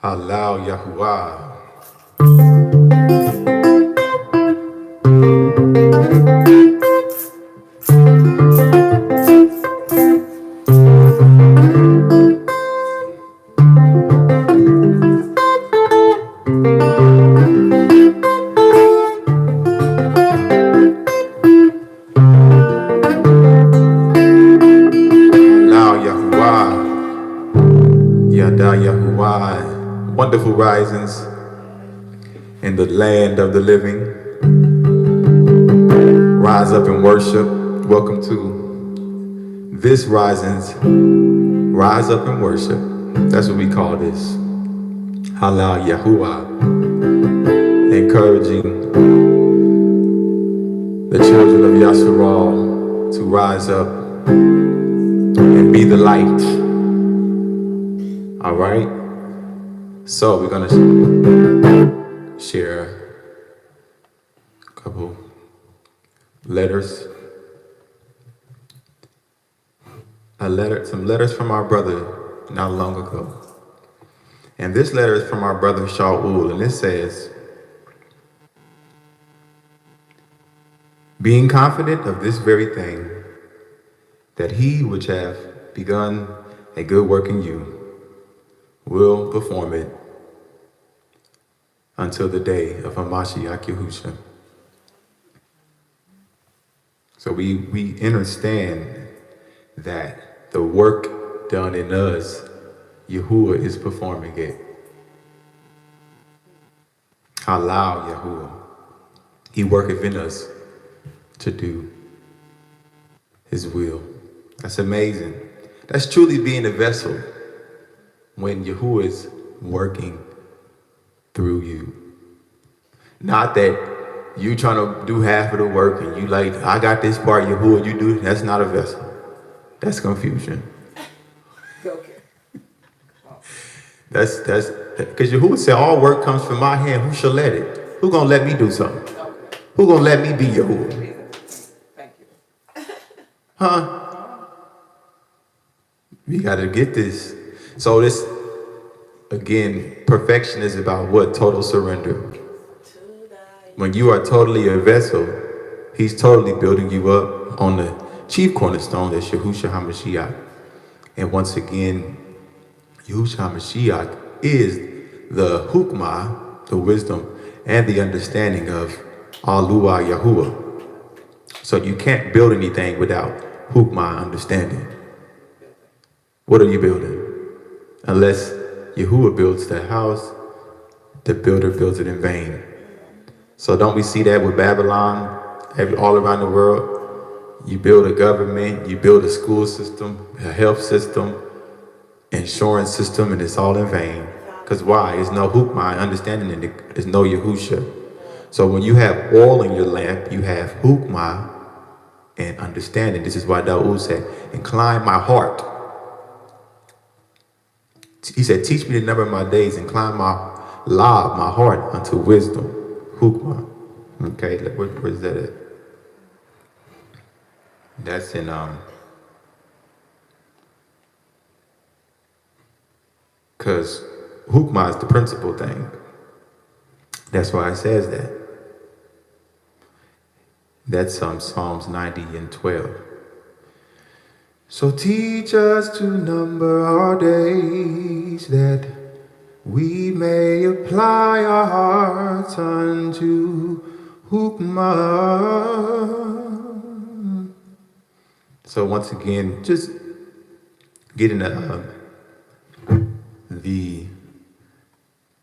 Halal YaHUaH. YAHUWH, wonderful risings in the land of the living. Rise up and worship. Welcome to this risings. Rise up and worship. That's what we call this. Halal YaHUaH. Encouraging the children of Yasharal to rise up and be the light. All right, so we're gonna share a couple letters. Some letters from our brother not long ago. And this letter is from our brother Shalom, and it says, being confident of this very thing, that he which hath begun a good work in you will perform it until the day of Hamaschiach Yahusha. So we understand that the work done in us, YaHUwah is performing it. Halal YaHUwah. He worketh in us to do his will. That's amazing. That's truly being a vessel. When YaHUwah is working through you. Not that you trying to do half of the work and you like, I got this part, YaHUwah, you do. That's not a vessel. That's confusion. Okay. That's because YaHUwah said all work comes from my hand. Who shall let it? Who gonna let me do something? Okay. Who gonna let me be YaHUwah? Thank you. Huh? We gotta get this. So this, again, perfection is about what? Total surrender. When you are totally a vessel, he's totally building you up on the chief cornerstone, that's YaHUWH HaMaschiach. And once again, YaHUWH HaMaschiach is the hukmah, the wisdom, and the understanding of Allah YaHUwah. So you can't build anything without hukmah understanding. What are you building? Unless YaHUwah builds the house, the builder builds it in vain. So don't we see that with Babylon, all around the world? You build a government, you build a school system, a health system, insurance system, and it's all in vain. Because why? There's no hukmah, understanding, and there's no Yahusha. So when you have oil in your lamp, you have hukmah and understanding. This is why Dawood said, incline my heart. He said, teach me the number of my days, incline my heart unto wisdom. Hukmah. Okay, where's that at? That's in, because hukmah is the principal thing. That's why it says that. That's Psalms 90 and 12. So teach us to number our days, that we may apply our hearts unto hukmah. So once again, just get in the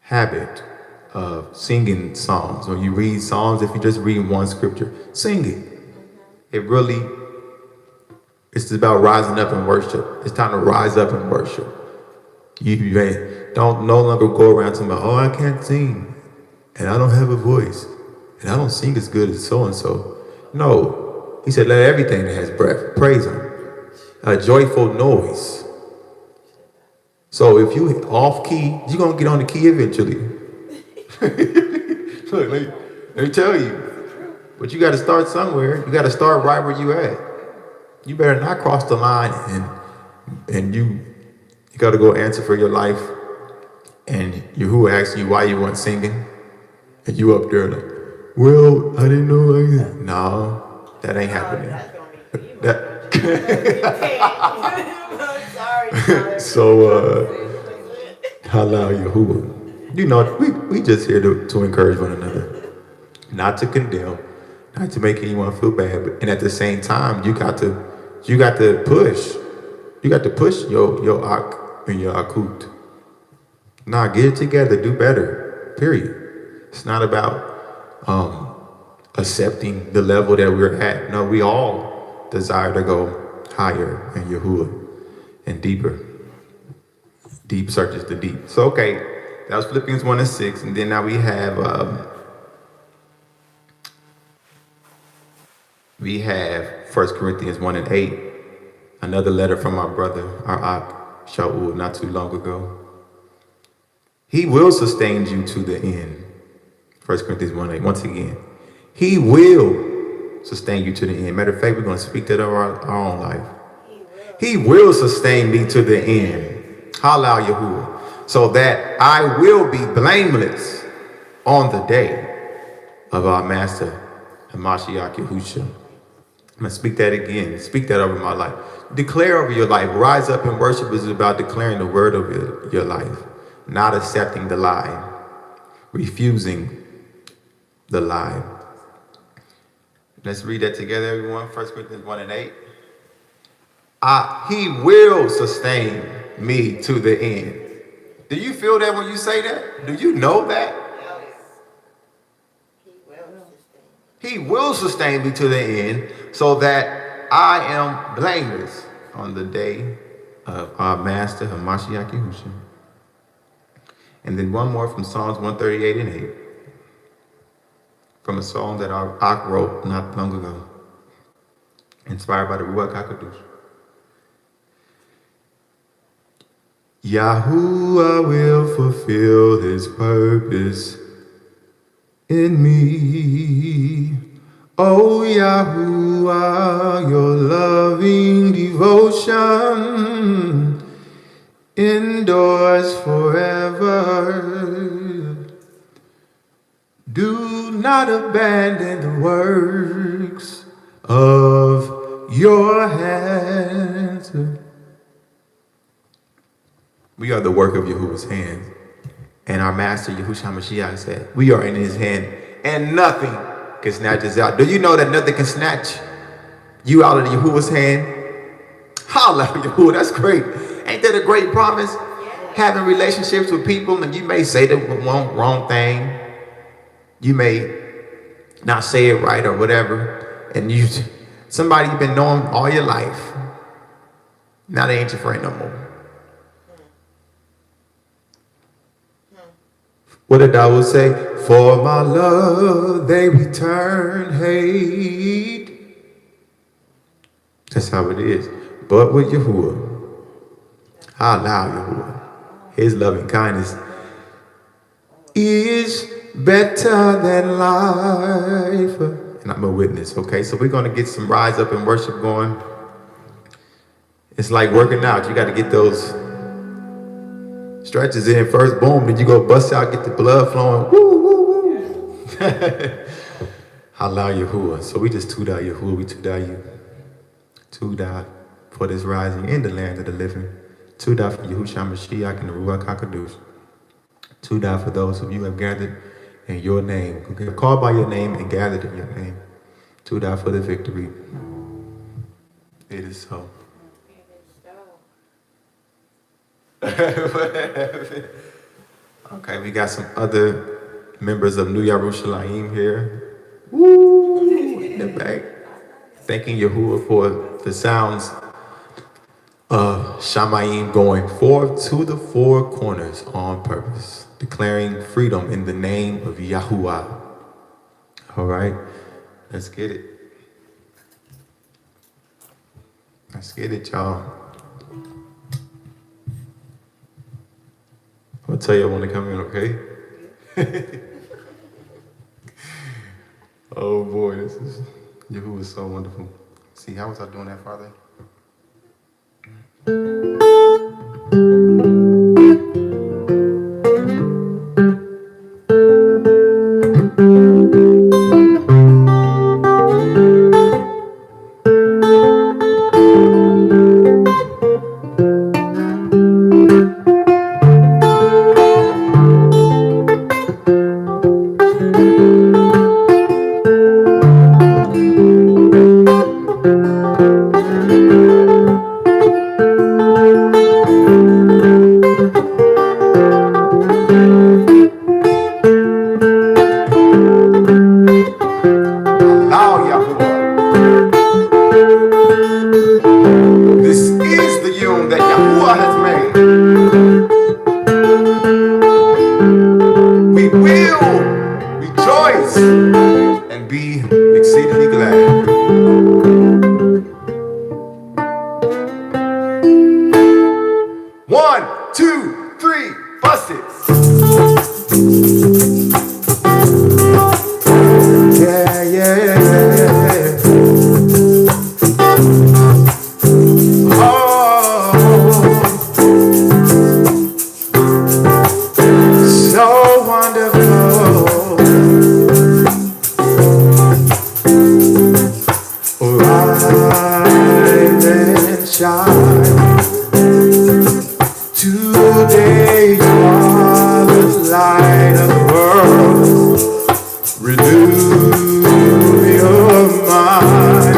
habit of singing songs. When you read songs, if you just read one scripture, sing it. It's about rising up in worship. It's time to rise up and worship. You don't no longer go around talking about, oh, I can't sing, and I don't have a voice, and I don't sing as good as so-and-so. No, he said, let everything that has breath praise him. A joyful noise. So if you off key, you're gonna get on the key eventually. Look, let me tell you. But you got to start somewhere. You got to start right where you at. You better not cross the line and you got to go answer for your life and YaHUaH asks you why you weren't singing, and you up there like, well, I didn't know like that. No, that ain't happening. So, Halal YaHUaH. You know, we just here to encourage one another, not to condemn, not to make anyone feel bad, but, and at the same time, you got to push. You got to push your ak and your akut. Nah, get it together, do better. Period. It's not about accepting the level that we're at. No, we all desire to go higher in YaHUaH and deeper. Deep searches the deep. So okay, that was Philippians 1:6, and then now we have 1 Corinthians 1:8, another letter from our brother, our Ak Shaul, not too long ago. He will sustain you to the end. 1 Corinthians 1:8, once again. He will sustain you to the end. Matter of fact, we're going to speak that over our own life. He will sustain me to the end. Halal YaHUaH. So that I will be blameless on the day of our Master, HaMaschiach YaHUsha. I'm going to speak that again. Speak that over my life. Declare over your life. Rise up and worship is about declaring the word of your life. Not accepting the lie. Refusing the lie. Let's read that together, everyone. 1 Corinthians 1:8. He will sustain me to the end. Do you feel that when you say that? Do you know that? He will sustain me to the end so that I am blameless on the day of our Master, HaMaschiach YaHUsha. And then one more from Psalms 138:8. From a song that I wrote not long ago. Inspired by the Ruach HaKodesh. YaHUwah will fulfill his purpose in me. Oh YaHUwah, your loving devotion endures forever. Do not abandon the works of your hands. We are the work of Yahuwah's hands. And our Master, YaHUWH HaMaschiach, said, we are in his hand, and nothing can snatch us out. Do you know that nothing can snatch you out of Yahuwah's hand? Hallelujah, YaHUwah, that's great. Ain't that a great promise? Having relationships with people, and you may say the wrong thing. You may not say it right or whatever. And somebody you've been knowing all your life, now they ain't your friend no more. What did Dawood say? For my love, they return hate. That's how it is. But with YaHUwah, Halal YaHUwah, his loving kindness is better than life. And I'm a witness, okay? So we're going to get some rise up and worship going. It's like working out. You got to get those stretches in first, boom, then you go bust out, get the blood flowing. Woo, woo, woo. Halal YaHUwah. So we just tuda YaHUwah, we tuda you. Tuda for this rising in the land of the living. Tuda for YaHUsha HaMaschiach and the Ruach HaKodesh. Tuda for those of you who have gathered in your name. Okay, called by your name and gathered in your name. Tuda for the victory. It is so. Okay, we got some other members of New Yerushalayim here. Woo! In the back. Thanking YaHUwah for the sounds of shamayim going forth to the four corners on purpose, declaring freedom in the name of YaHUwah. All right, let's get it. Let's get it, y'all. I'll tell you when to come in, okay? Oh boy, YaHUwah is so wonderful. See, how was I doing that, Father? 3, bust it. Yeah, yeah, yeah. Oh, so wonderful. Rise and shine. Today you are the light of the world. Renew your mind.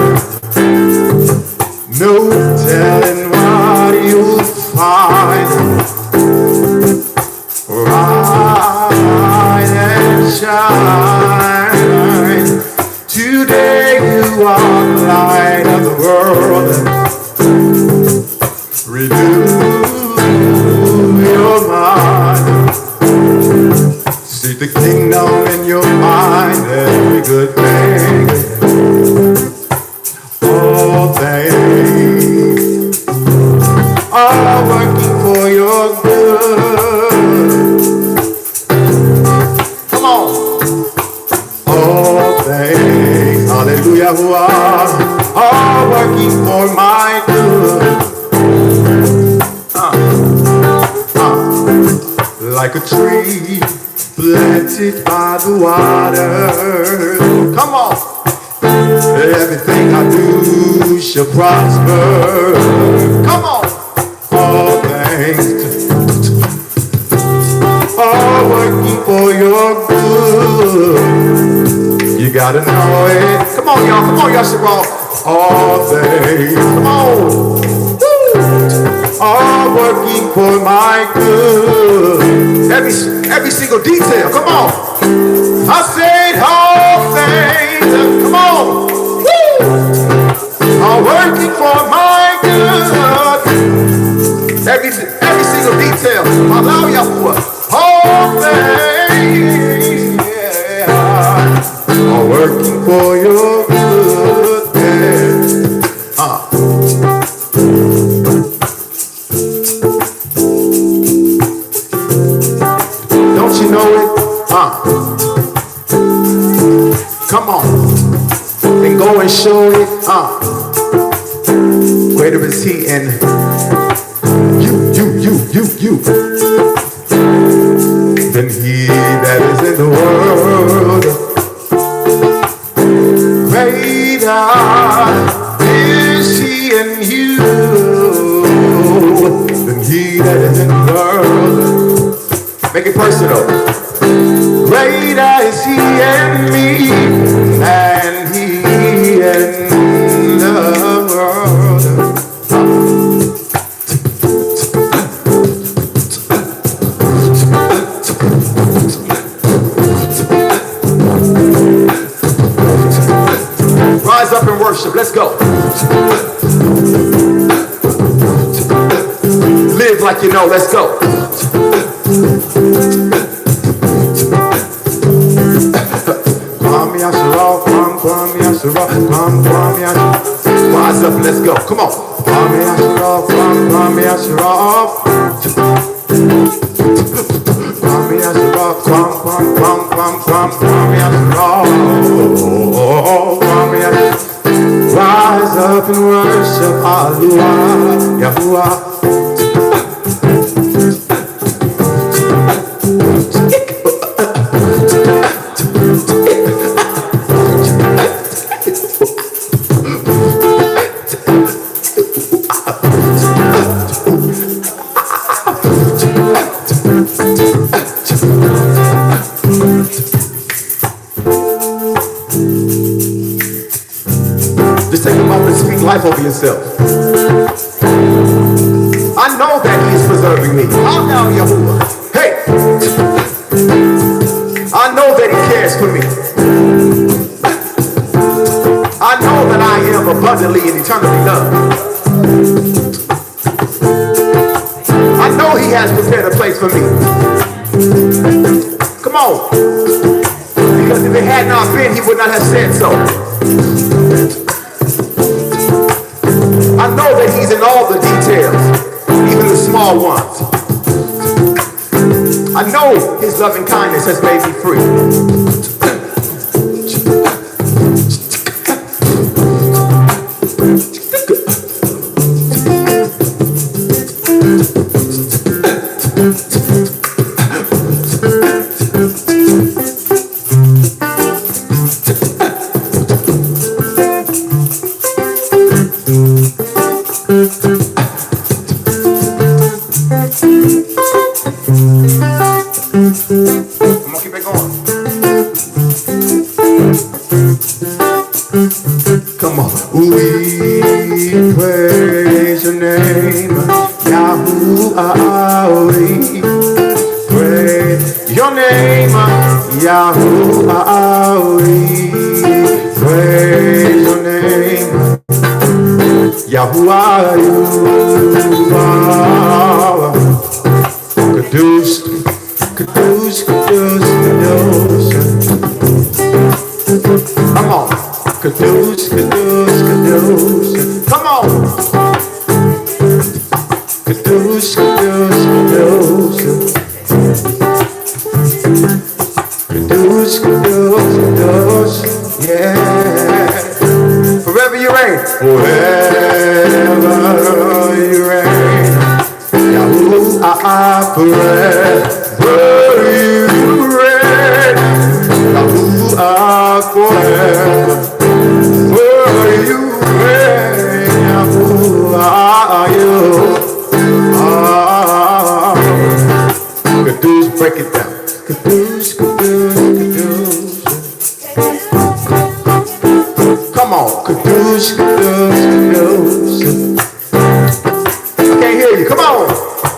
No telling what you'll find. Rise and shine. Today you are the light of the world. Renew your mind. See the kingdom in your mind. Every good thing. All things are working for your good. Come on. All things, hallelujah, who are working for my good. Like a tree planted by the water. Come on. Everything I do shall prosper. Come on. All things are working for your good. You gotta know it. Come on, y'all. Come on, y'all, Shalom. All things. Come on. Are working for my good. Every single detail. Come on. I said all things. Come on. Woo! Are working for my good. Every single detail. Halal YaHUaH. All things, yeah, are working for your good. Yeah. Don't you know it? Come on. And go and show it. Greater is he in you than he that is in the world. Greater is he in you than he that is in the world. Make it personal. Greater is he in me than he in the world. Rise up and worship. Let's go. Live like you know. Let's go. Rise up and let's go. Come on. Rise up and worship Halal YaHUaH. Just take a moment and speak life over yourself. I know that he is preserving me. Halal YaHUaH. Hey! I know that he cares for me. I know that I am abundantly and eternally loved. I know he has prepared a place for me. Come on. Because if it had not been, he would not have said so. I know that he's in all the details, even the small ones. I know his loving kindness has made me free. Come on. We praise your name, YaHUaH. We praise your name, YaHUaH. We praise your name, YaHUaH. Kadosh, Kadosh, Kadosh, Kadosh. Come on. Kadosh, Kadosh, Kadosh. Come on. Kadosh, Kadosh, Kadosh. Kadosh, Kadosh, Kadosh. Yeah. Forever you reign. Forever you reign. YaHUaH, forever you reign. YaHUaH, forever. Kadosh, break it down. Kadosh, Kadosh, Kadosh. Come on, Kadosh, Kadosh, Kadosh. I can't hear you. Come on,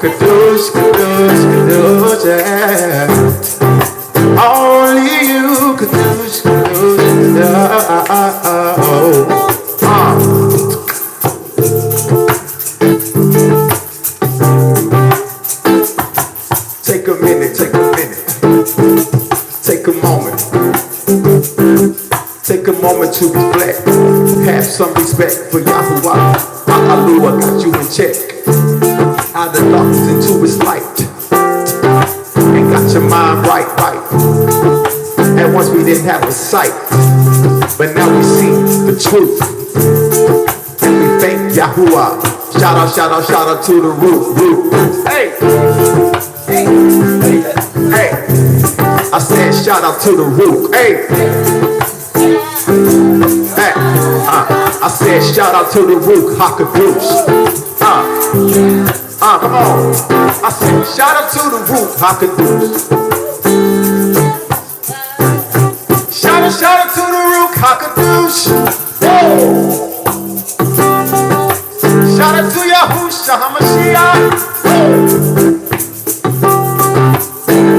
Kadosh, Kadosh, Kadosh. Yeah. Only you, Kadosh, Kadosh, Kadosh. Take a minute, take a minute, take a moment, take a moment to reflect, have some respect for YaHUaH. YaHUaH got you in check, out of darkness into his light, and got your mind right. And once we didn't have a sight, but now we see the truth, and we thank YaHUaH. Shout out to the root. Hey! Hey, I said shout out to the root. Hey, I said shout out to the root. Hakadosh. Come on. I said shout out to the root. Hakadosh. Shout out to the root. Hakadosh. Shout out to YaHUWAH HaMaschiach.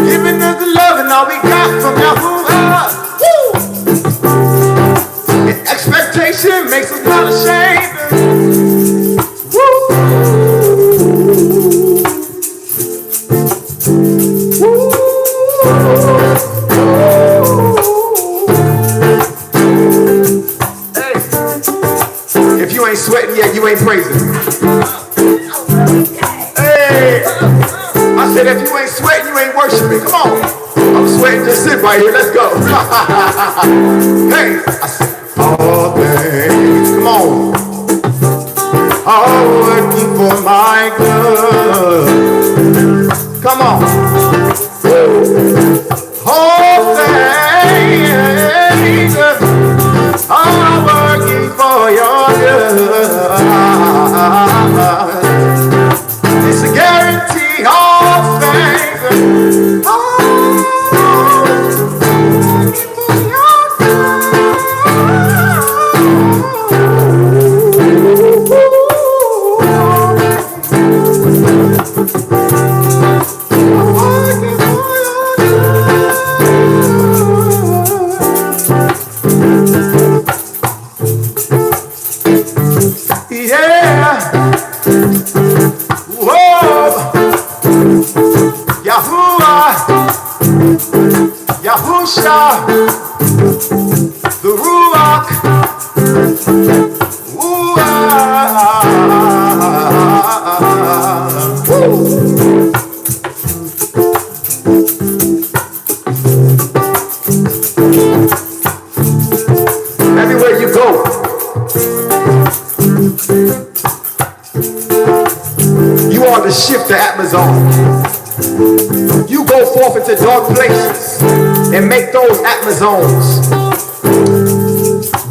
Giving us the love and all we got from YaHUwah. And expectation makes us not ashamed. Hey, if you ain't sweating yet, you ain't praising. Hey, I said if you ain't sweating, you ain't worshiping. Come on. I'm sweating, just sit right here. Let's go. Hey, I said all things. Come on. All working for my good. Come on. All things are working for your good. It's a guarantee. All things are You go forth into dark places and make those atmozones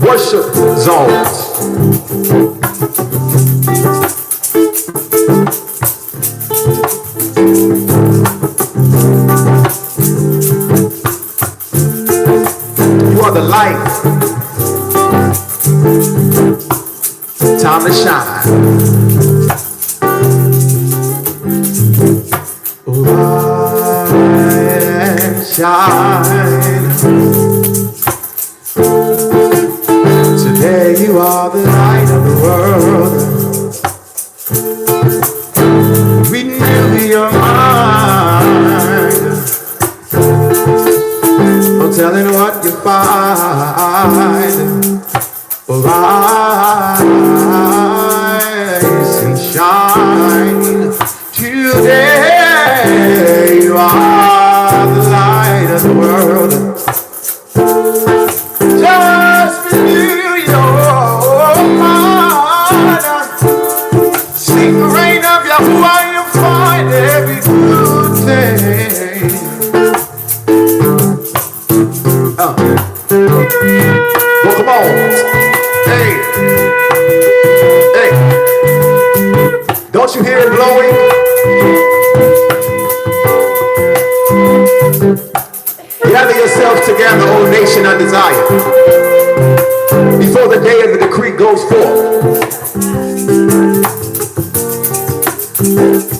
worship zones. You are the light. Time to shine. Rise and shine. Today you are the light of the world. Renew your mind. No telling what you find. Rise and shine. Today you are the light of the world. Just renew your mind. Seek the reign of YaHUaH, you'll find every good thing. Well, come on. Hey. Hey. Don't you hear it blowing? Gather yourselves together, O nation undesired, before the day of the decree goes forth.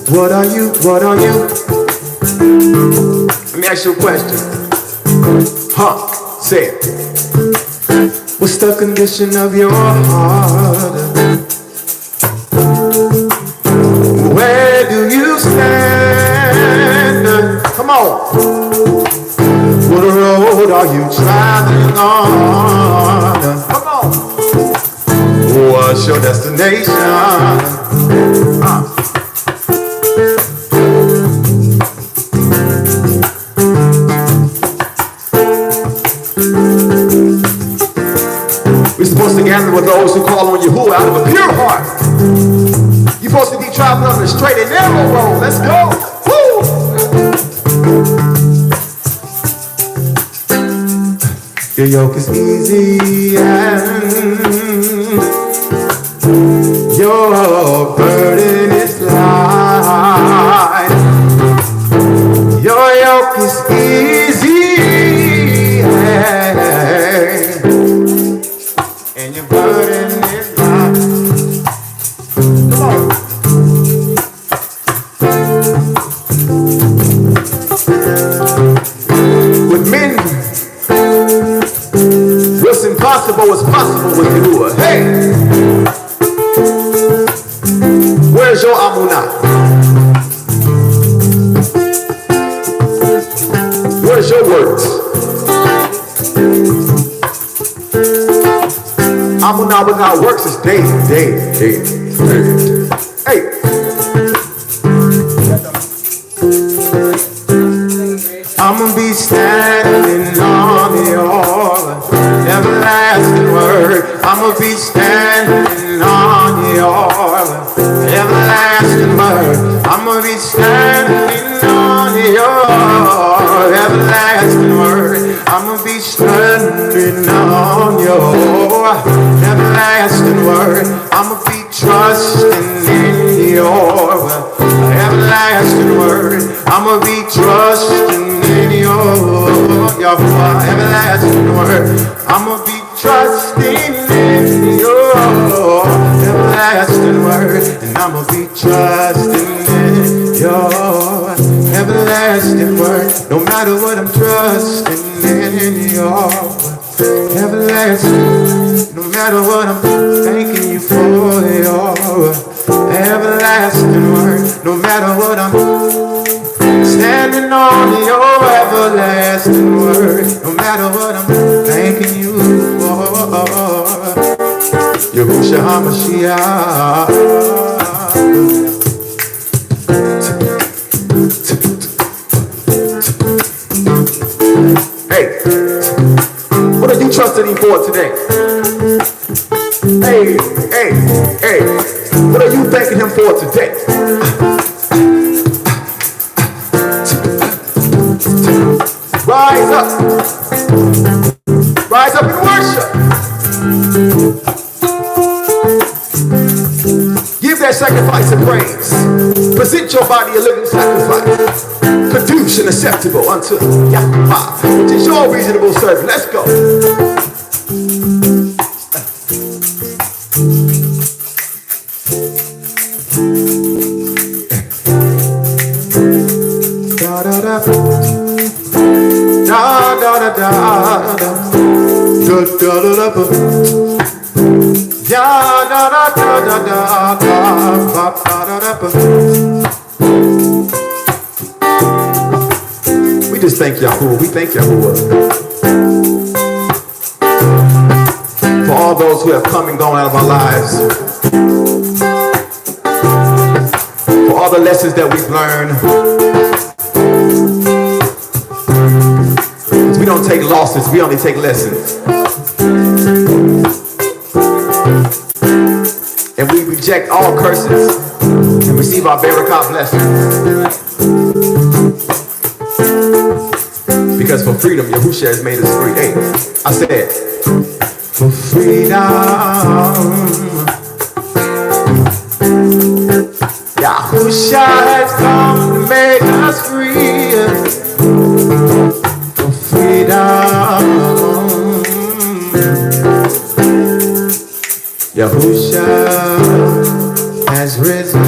What are you? What are you? Let me ask you a question. Say it. What's the condition of your heart? Where do you stand? Come on. What road are you traveling on? Come on. What's your destination? We're supposed to gather with those who call on YaHUaH out of a pure heart. You're supposed to be traveling on the straight and narrow road. Let's go. Woo! Your yoke is easy and your burden is light. Your yoke is easy and your burden is light. Come on. With men, what's impossible is possible with YaHUaH. Hey! Where's your amunah? Where's your words? Amunah without works is dead. Hey! I'ma be standing on your everlasting word. I'ma be standing on your everlasting word. I'ma be standing on your everlasting word. I'ma be standing on your everlasting word. I'ma be trusting in your everlasting word. I'ma be trusting in your YaHUaH everlasting word. I'ma be trusting in your everlasting word. And I'ma be trusting in your everlasting word. No matter what, I'm trusting in your everlasting. No matter what, I'm thanking you for your everlasting word. No matter what, I'm standing on your everlasting word. No matter what, I'm thanking you for YaHUWH HaMaschiach. Hey, what are you trusting him for today? Hey, what are you thanking him for today? up. Rise up and worship. Give that sacrifice of praise. Present your body a living sacrifice. Produce and acceptable unto YaHUaH, which is your reasonable service. Let's go. Da da da da da da da da da da da. Ya da da da da da da da da da. We just thank YaHUaH. We thank YaHUaH for all those who have come and gone out of our lives, for all the lessons that we've learned. We don't take losses, we only take lessons. And we reject all curses and receive our Barakah blessings. Because for freedom, Yahusha has made us free. Hey, I said, for freedom, Yahusha has come to make us free. For freedom, Yahusha has risen.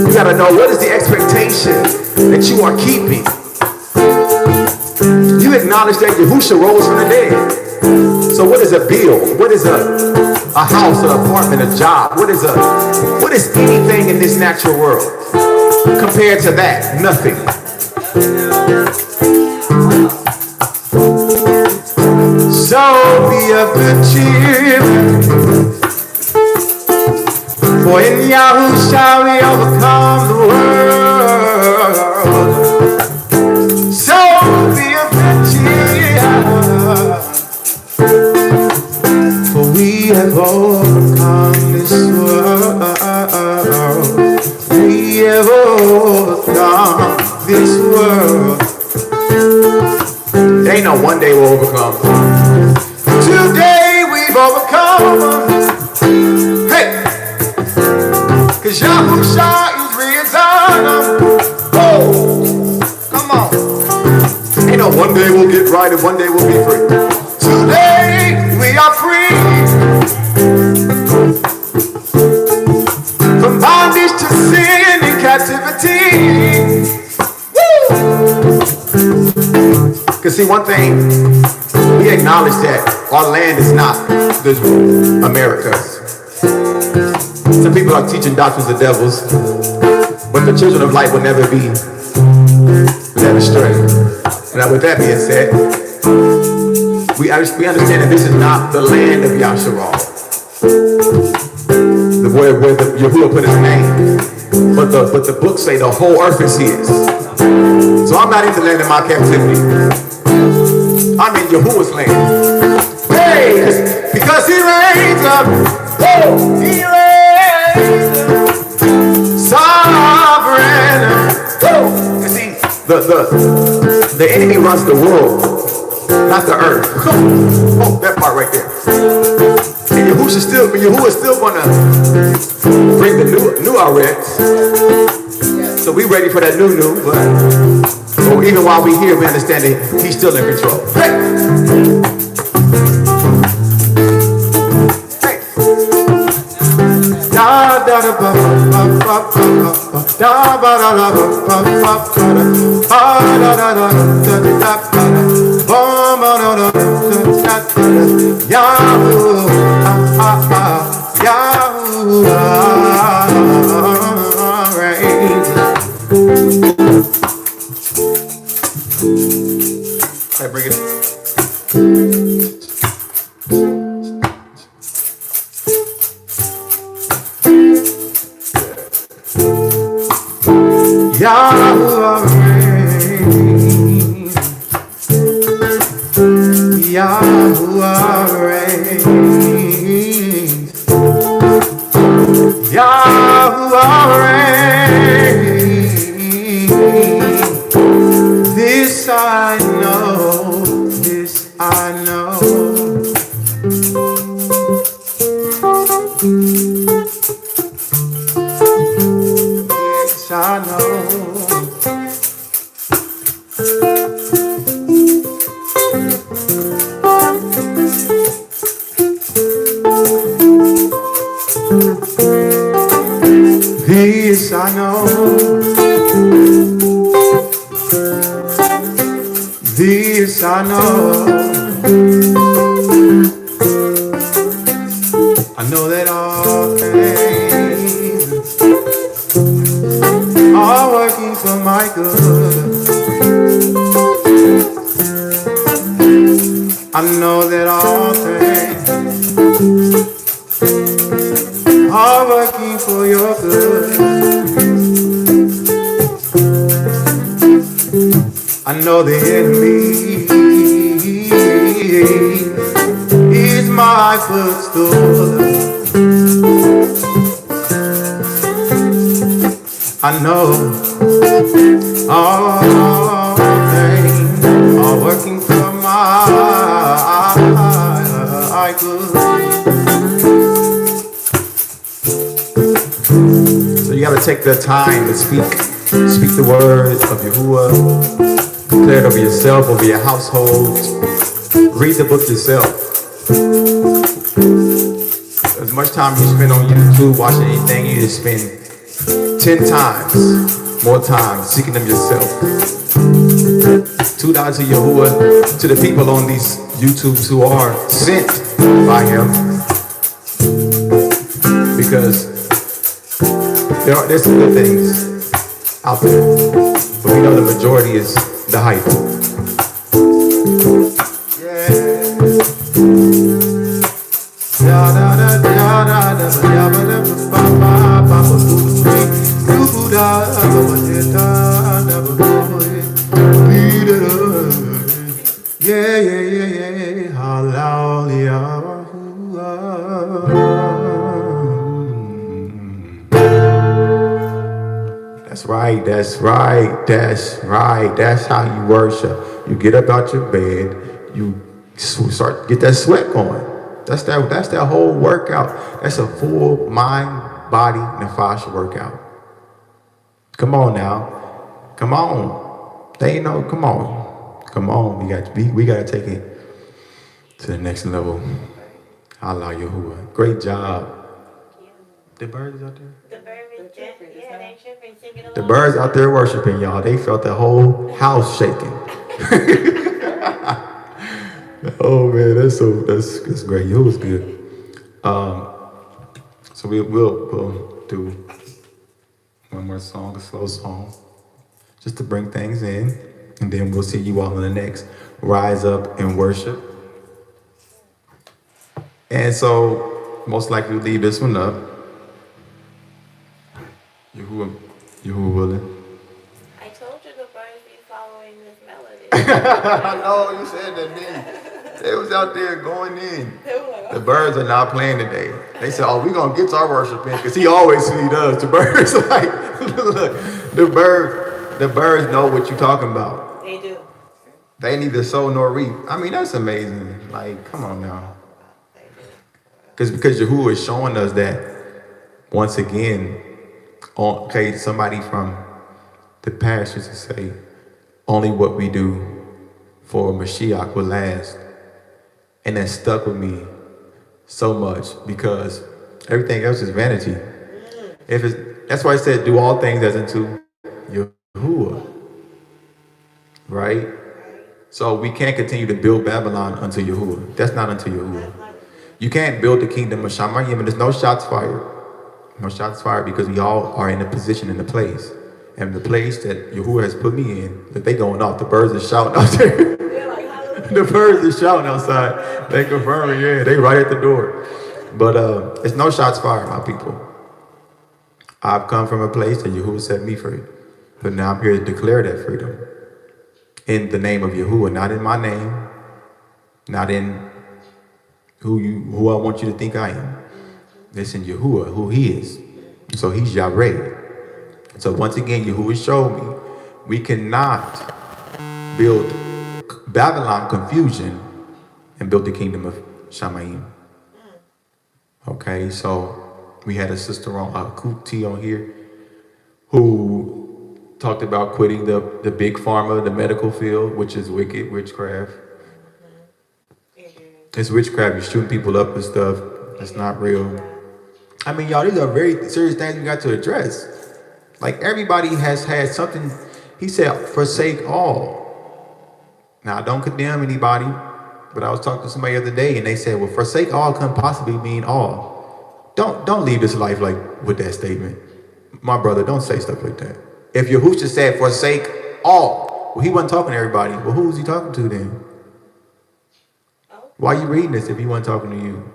You gotta know, what is the expectation that you are keeping? You acknowledge that Yahusha rose from the dead. So what is a bill? What is a house, an apartment, a job? What is anything in this natural world compared to that? Nothing. So be of good cheer, for in Yahusha we overcome the world. So be of good cheer, for we have overcome this world. We have overcome this world. There ain't no one day we'll overcome. Today we've overcome. Hey! Cause Yahusha is risen. Oh! Come on. Ain't no one day we'll get right and one day we'll be free. Today we are free. From bondage to sin and captivity. Because see, one thing, we acknowledge that our land is not this America's. Some people are teaching doctrines of devils, but the children of light will never be led astray. Now, with that being said, we understand that this is not the land of Yahshua, where YaHUaH put his name, but the books say the whole earth is his. So I'm not in the land of my captivity. I'm in YaHUaH's land. Hey, because he reigns up. Oh, he reigns up. Sovereign. Oh, you see, the enemy runs the world, not the earth. Oh, that part right there. And YaHUaH is still gonna bring the new Arets. So we ready for that new, but even while we here, we understand that he's still in control. Hey! Hey! Da da da ba ba ba da ba da da ba ba ba da da da da da da YaHUaH, YaHUaH reigns. Hey, bring it in. YaHUaH reigns. YaHUaH reigns. YaHUaH reigns. I know. This I know. This I know. I know that all things are working for my good. I know that all things are working for your good. I know the enemy is my footstool. I know all things are working for my good. So you got to take the time to speak the words of Yahuwah, declare it over yourself, over your household. Read the book yourself. As much time you spend on YouTube watching anything, you just spend 10 times more time seeking them yourself. $2 to Yahuwah, to the people on these YouTubes who are sent by him, because there's some good things out there, but we know the majority is the hype. Halal YaHUaH. That's right, that's right, that's right. That's how you worship. You get up out your bed, you start get that sweat going. That's that whole workout. That's a full mind, body, nefesh workout. Come on now. Come on. They know, come on. Come on. We gotta take it to the next level. Halal YaHUaH. Great job. The birds out there? The birds out there worshiping, y'all. They felt the whole house shaking. Oh man, that's great. It was good. So we'll do one more song, a slow song, just to bring things in, and then we'll see you all in the next Rise Up and Worship. And so most likely we'll leave this one up. Yahuwah willing. I told you the birds be following this melody. I know you said that, didn't you? They was out there going in. The birds are not playing today. They said, "Oh, we're gonna get our worship in," because he always feed us. The birds like, look, the birds know what you're talking about. They do. They neither sow nor reap. I mean, that's amazing. Like, come on now. Because Yahuwah is showing us that once again. Okay, somebody from the past used to say, only what we do for Mashiach will last. And that stuck with me so much, because everything else is vanity. That's why I said, do all things as unto Yahuwah. Right? So we can't continue to build Babylon unto Yahuwah. That's not unto Yahuwah. You can't build the kingdom of shamayim, and there's no shots fired. No shots fired, because we all are in a position, in a place. And the place that Yahuwah has put me in, that they going off. The birds are shouting out there. The birds are shouting outside. They confirming, yeah, they right at the door. But it's no shots fired, my people. I've come from a place that Yahuwah set me free. But now I'm here to declare that freedom. In the name of Yahuwah, not in my name. Not in who I want you to think I am. It's in Yahuwah, who he is. So he's Yahweh. So once again, Yahuwah showed me we cannot build Babylon confusion and build the kingdom of shamayim. Okay, so we had a sister on Kuti on here who talked about quitting the big pharma, the medical field, which is wicked, witchcraft. It's witchcraft. You're shooting people up and stuff. It's not real. I mean, y'all, these are very serious things we got to address. Like, everybody has had something. He said, forsake all. Now, I don't condemn anybody, but I was talking to somebody the other day, and they said, well, forsake all couldn't possibly mean all. Don't leave this life like with that statement. My brother, don't say stuff like that. If YaHUwah said, forsake all, well, he wasn't talking to everybody. Well, who was he talking to then? Why are you reading this if he wasn't talking to you?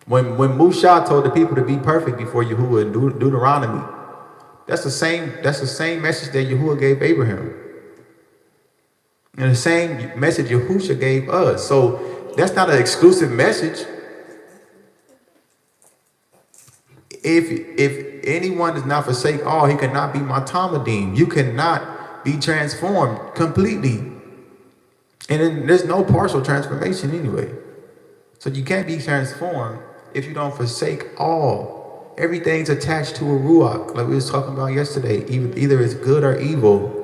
When Musha told the people to be perfect before YaHUwah in Deuteronomy, that's the same message that YaHUwah gave Abraham. And the same message YaHUsha gave us. So that's not an exclusive message. If anyone does not forsake all, he cannot be Matamadim. You cannot be transformed completely. And then there's no partial transformation anyway. So you can't be transformed if you don't forsake all. Everything's attached to a ruach, like we was talking about yesterday. Either it's good or evil.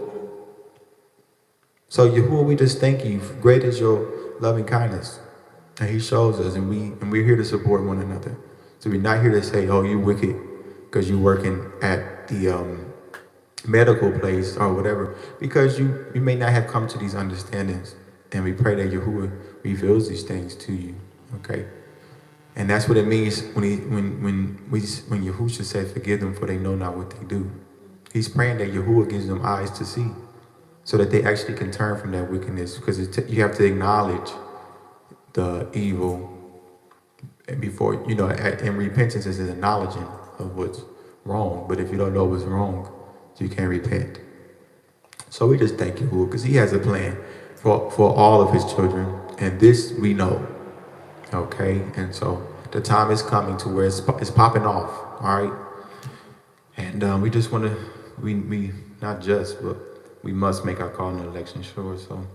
So YaHUwah, we just thank you. Great is your loving kindness. And he shows us, and we're here to support one another. So we're not here to say, oh, you wicked because you're working at the medical place or whatever, because you may not have come to these understandings. And we pray that YaHUwah reveals these things to you, okay? And that's what it means when YaHUsha said, forgive them for they know not what they do. He's praying that YaHUwah gives them eyes to see so that they actually can turn from that wickedness, because you have to acknowledge the evil and before, and repentance is an acknowledging of what's wrong. But if you don't know what's wrong, you can't repent. So we just thank YaHUwah because he has a plan for all of his children, and this we know, okay? And so the time is coming to where it's popping off, all right? And we just want to, we not just, but we must make our call in the election sure. So,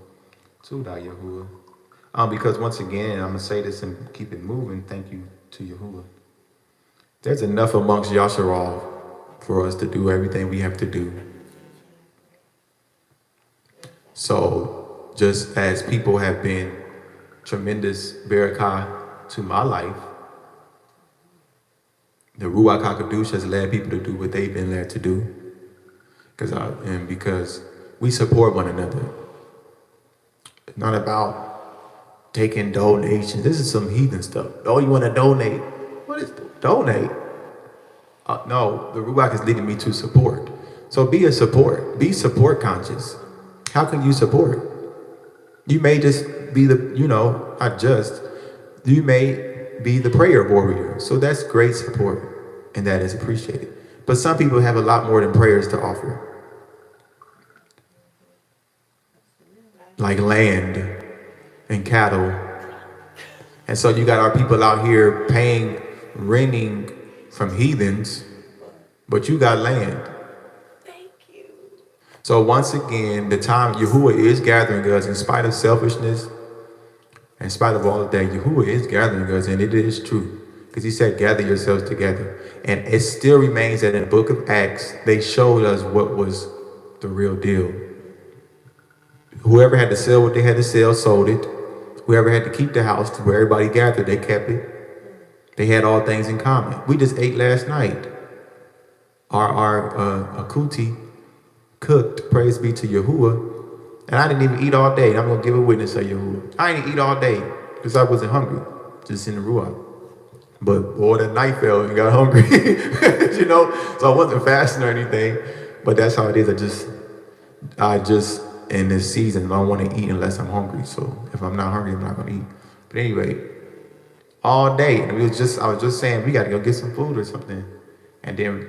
Tuda YaHUwah. Because once again, I'm going to say this and keep it moving. Thank you to YaHUwah. There's enough amongst Yasharal for us to do everything we have to do. So, just as people have been tremendous barakah to my life, the Ruach HaKadosh has led people to do what they've been led to do. Because we support one another. It's not about taking donations. This is some heathen stuff. Oh, you want to donate? What is donate? No, the Ruach is leading me to support. So be support conscious. How can you support? You may just be you may be the prayer warrior. So that's great support, and that is appreciated. But some people have a lot more than prayers to offer. Like land and cattle. And so you got our people out here renting from heathens, but you got land. So once again, the time YaHUwah is gathering us, in spite of selfishness, in spite of all of that, YaHUwah is gathering us, and it is true. Because he said, gather yourselves together. And it still remains that in the book of Acts, they showed us what was the real deal. Whoever had to sell what they had to sell, sold it. Whoever had to keep the house to where everybody gathered, they kept it. They had all things in common. We just ate last night. Our akuti cooked, praise be to YaHUwah, and I didn't even eat all day. I'm going to give a witness of YaHUwah. I didn't eat all day because I wasn't hungry, just in the Ruach. But boy, that night fell and got hungry, so I wasn't fasting or anything, but that's how it is. I just, in this season, I don't want to eat unless I'm hungry. So if I'm not hungry, I'm not going to eat. But anyway, all day, and I was just saying, we got to go get some food or something. And then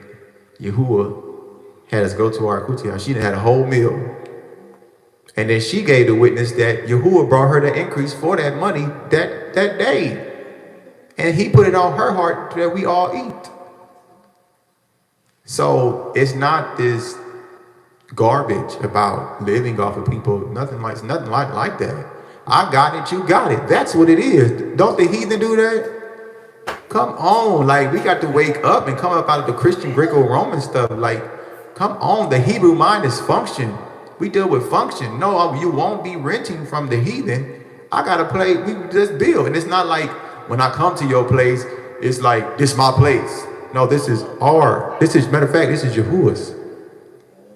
YaHUwah had us go to our kutiyah. She had a whole meal. And then she gave the witness that YaHUwah brought her the increase for that money that day. And he put it on her heart that we all eat. So it's not this garbage about living off of people. Nothing like that. I got it, you got it. That's what it is. Don't the heathen do that? Come on, like we got to wake up and come up out of the Christian Greco-Roman stuff. Like, Come on, the Hebrew mind is function. We deal with function. No, you won't be renting from the heathen. I gotta play, we just build. And it's not like when I come to your place, it's like, this is my place. No, this is matter of fact, this is YaHUaH's.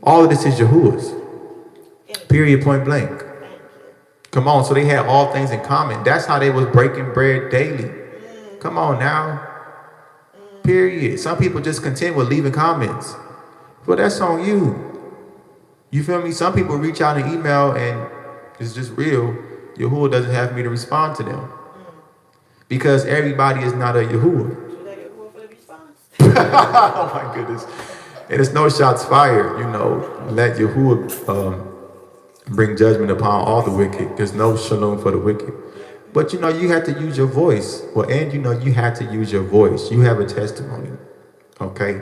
All of this is YaHUaH's. Period, point blank. Come on, so they had all things in common. That's how they was breaking bread daily. Come on now. Period. Some people just content with leaving comments. Well, that's on you. You feel me? Some people reach out an email and it's just real. YaHUaH doesn't have me to respond to them. Because everybody is not a YaHUaH. Oh my goodness. And it's no shots fired, you know. Let YaHUaH bring judgment upon all the wicked. There's no shalom for the wicked. But you know, you have to use your voice. Well, and you know, you have to use your voice. You have a testimony. Okay?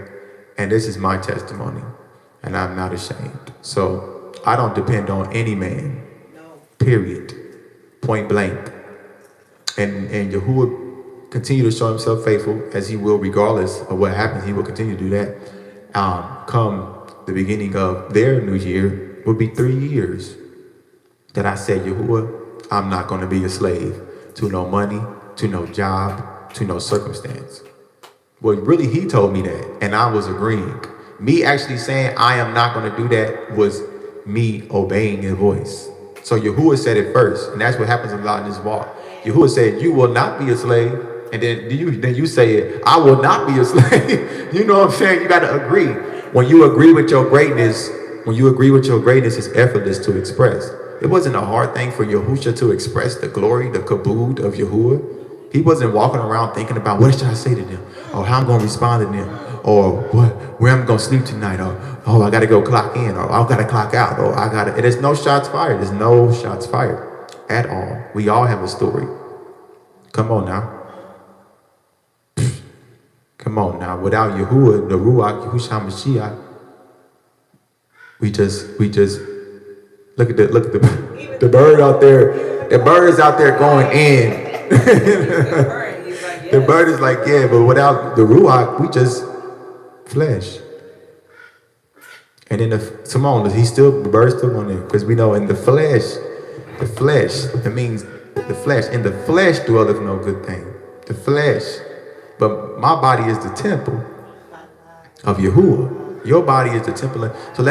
And this is my testimony. And I'm not ashamed. So I don't depend on any man. No. Period. Point blank. And YaHUaH continue to show himself faithful as he will regardless of what happens. He will continue to do that. Come the beginning of their new year will be 3 years that I said, YaHUaH, I'm not going to be a slave to no money, to no job, to no circumstance. Well, really, he told me that, and I was agreeing. Me actually saying I am not going to do that was me obeying his voice. So YaHUaH said it first, and that's what happens a lot in this walk. YaHUaH said, you will not be a slave, and then you say it, I will not be a slave. You know what I'm saying? You got to agree. When you agree with your greatness, it's effortless to express. It wasn't a hard thing for Yahusha to express the glory, the kabod of YaHUaH. He wasn't walking around thinking about what should I say to them, or how I'm going to respond to them, or where I'm going to sleep tonight, or I got to go clock in, or I got to clock out, or there's no shots fired. There's no shots fired at all. We all have a story. Come on now. Come on now. Without YaHUaH, the YAHUWAH HaMaschiach, we just look at the bird out there. The bird is out there going in. The bird is like, yeah, but without the Ruach, we just flesh. And then the bird's still on there. Because we know in the flesh, it means the flesh. In the flesh dwelleth no good thing. The flesh. But my body is the temple of YaHUaH. Your body is the temple. So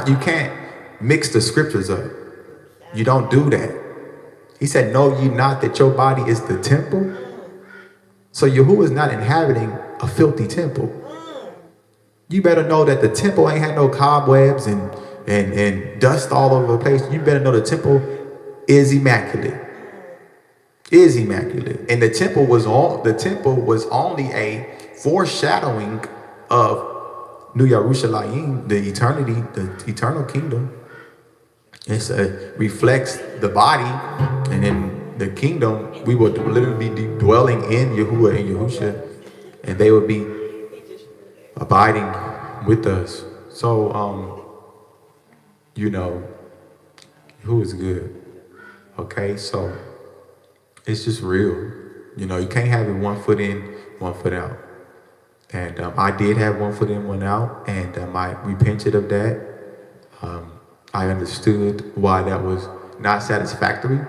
you can't mix the scriptures up. You don't do that. He said, know ye not that your body is the temple? So YaHUaH is not inhabiting a filthy temple. You better know that the temple ain't had no cobwebs and dust all over the place. You better know the temple is immaculate. Is immaculate. And the temple was only a foreshadowing of New Yerushalayim, the eternal kingdom. It reflects the body, and in the kingdom, we will literally be dwelling in YaHUaH and YaHUsha, and they will be abiding with us. So, who is good? Okay, so it's just real. You can't have it 1 foot in, 1 foot out. And I did have 1 foot in, 1 out, and I repented of that. I understood why that was not satisfactory,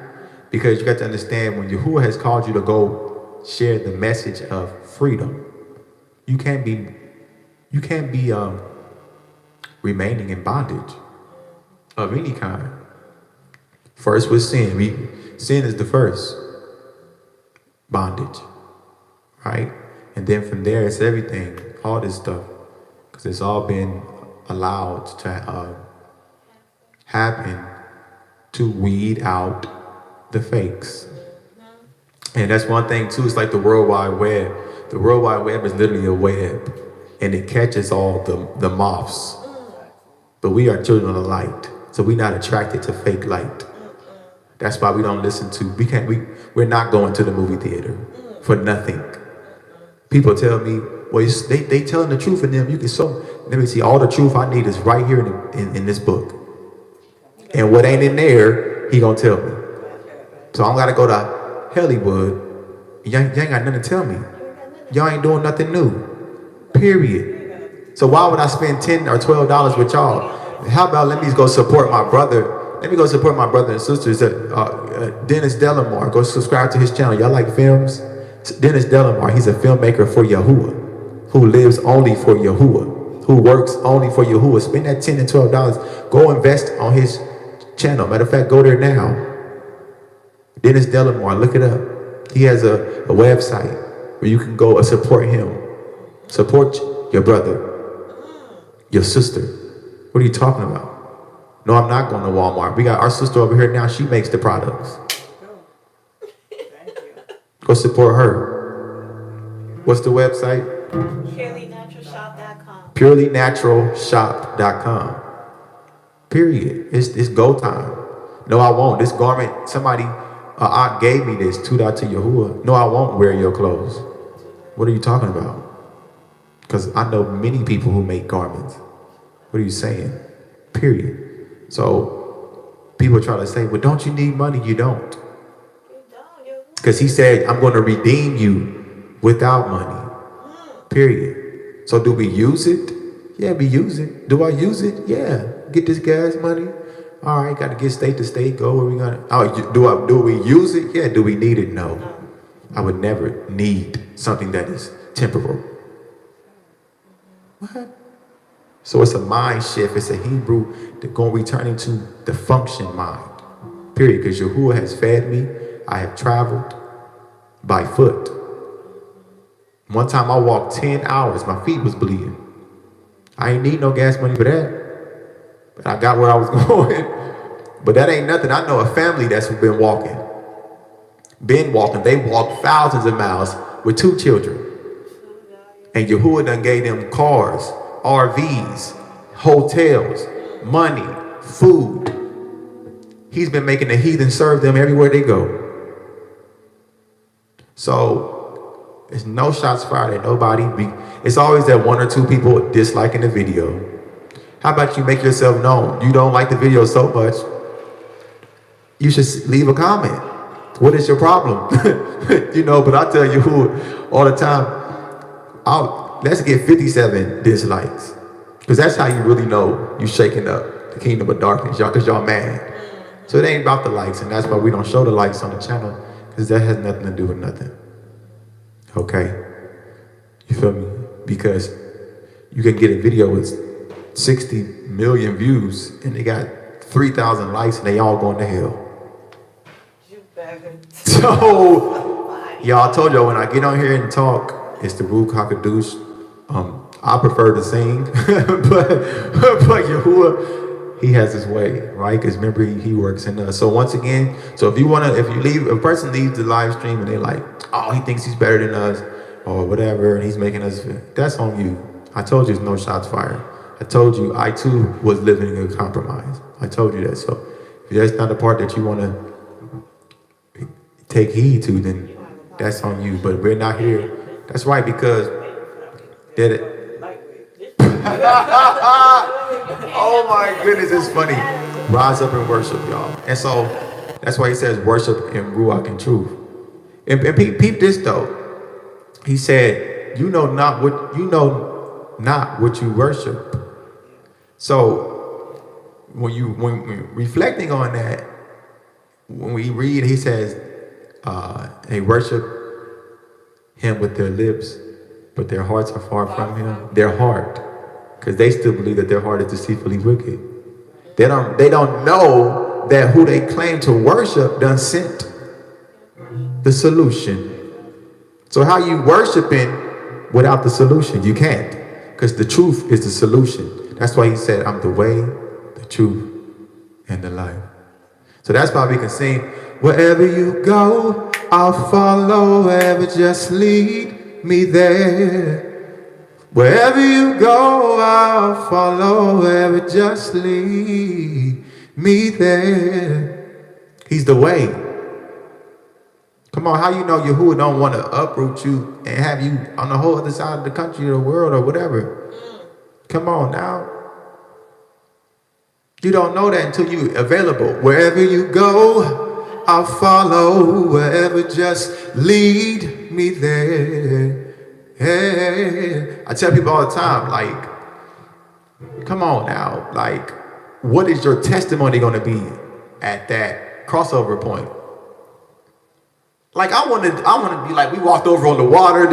because you got to understand when YaHUaH has called you to go share the message of freedom, you can't be remaining in bondage of any kind. First was sin. Sin is the first bondage, right? And then from there, it's everything, all this stuff, because it's all been allowed to happen to weed out the fakes. And that's one thing too, it's like the World Wide Web. The World Wide Web is literally a web, and it catches all the moths. But we are children of the light, so we're not attracted to fake light. That's why we don't listen to, we're not going to the movie theater for nothing. People tell me, well, they telling the truth in them. You can let me see, all the truth I need is right here in this book. And what ain't in there, he gonna tell me. So I don't gotta go to Hollywood. You ain't got nothing to tell me. Y'all ain't doing nothing new. Period. So why would I spend $10 or $12 with y'all? How about let me go support my brother? Let me go support my brother and sisters. Dennis Delamar, go subscribe to his channel. Y'all like films? Dennis Delamar, he's a filmmaker for YaHUaH, who lives only for YaHUaH, who works only for YaHUaH. Spend that $10 and $12. Go invest on his channel. Matter of fact, go there now. Dennis Delamar, look it up. He has a website where you can go and support him. Support your brother, your sister. What are you talking about? No, I'm not going to Walmart. We got our sister over here now. She makes the products. Go support her. What's the website? PurelyNaturalShop.com. PurelyNaturalShop.com. Period. It's go time. No, I won't. This garment, somebody, aunt gave me this, $2 to YaHUaH. No, I won't wear your clothes. What are you talking about? Because I know many people who make garments. What are you saying? Period. So people try to say, well, don't you need money? You don't. Because he said, I'm going to redeem you without money. Period. So do we use it? Yeah, we use it. Do I use it? Yeah. Get this gas money. All right, got to get state to state. Go where we gonna? Oh, do we use it? Yeah. Do we need it? No. I would never need something that is temporal. What? So it's a mind shift. It's a Hebrew that's going to return into the function mind. Period. Because YaHUaH has fed me. I have traveled by foot. One time I walked 10 hours. My feet was bleeding. I ain't need no gas money for that. But I got where I was going. But that ain't nothing. I know a family that's been walking. They walked thousands of miles with 2 children. And YaHUaH done gave them cars, RVs, hotels, money, food. He's been making the heathen serve them everywhere they go. So there's no shots fired at nobody. It's always that 1 or 2 people disliking the video. How about you make yourself known? You don't like the video so much, you should leave a comment. What is your problem? But I tell you who all the time, let's get 57 dislikes. Because that's how you really know you shaking up the kingdom of darkness, y'all, because y'all mad. So it ain't about the likes, and that's why we don't show the likes on the channel, because that has nothing to do with nothing. Okay? You feel me? Because you can get a video with 60 million views, and they got 3,000 likes, and they all going to hell. So, y'all, I told y'all when I get on here and talk, it's the Ruach HaKadosh. I prefer to sing, but YaHUaH, he has his way, right? Because remember, he works in us. So once again, if a person leaves the live stream and they're like, oh, he thinks he's better than us, or whatever, and he's making us, that's on you. I told you there's no shots fired. I told you I too was living in a compromise. I told you that. So if that's not the part that you want to take heed to, then that's on you. But we're not here. That's right, because did it. Oh my goodness, it's funny. Rise up and worship, y'all. And so that's why he says worship in Ruach and truth. And peep this though. He said, you know not what you worship. So when reflecting on that, when we read, he says, they worship him with their lips, but their hearts are far from him. Their heart, because they still believe that their heart is deceitfully wicked. They don't know that who they claim to worship done sent the solution. So how you worshiping without the solution? You can't, because the truth is the solution. That's why he said, I'm the way, the truth, and the life. So that's why we can sing, wherever you go, I'll follow. Wherever, just lead me there. Wherever you go, I'll follow. Wherever, just lead me there. He's the way. Come on, how you know YaHUaH don't want to uproot you and have you on the whole other side of the country or the world or whatever? Come on now. You don't know that until you're available. Wherever you go, I'll follow. Wherever, just lead me there. Hey. I tell people all the time, like, Come on now. Like, what is your testimony going to be at that crossover point? Like, I want to be like, we walked over on the water.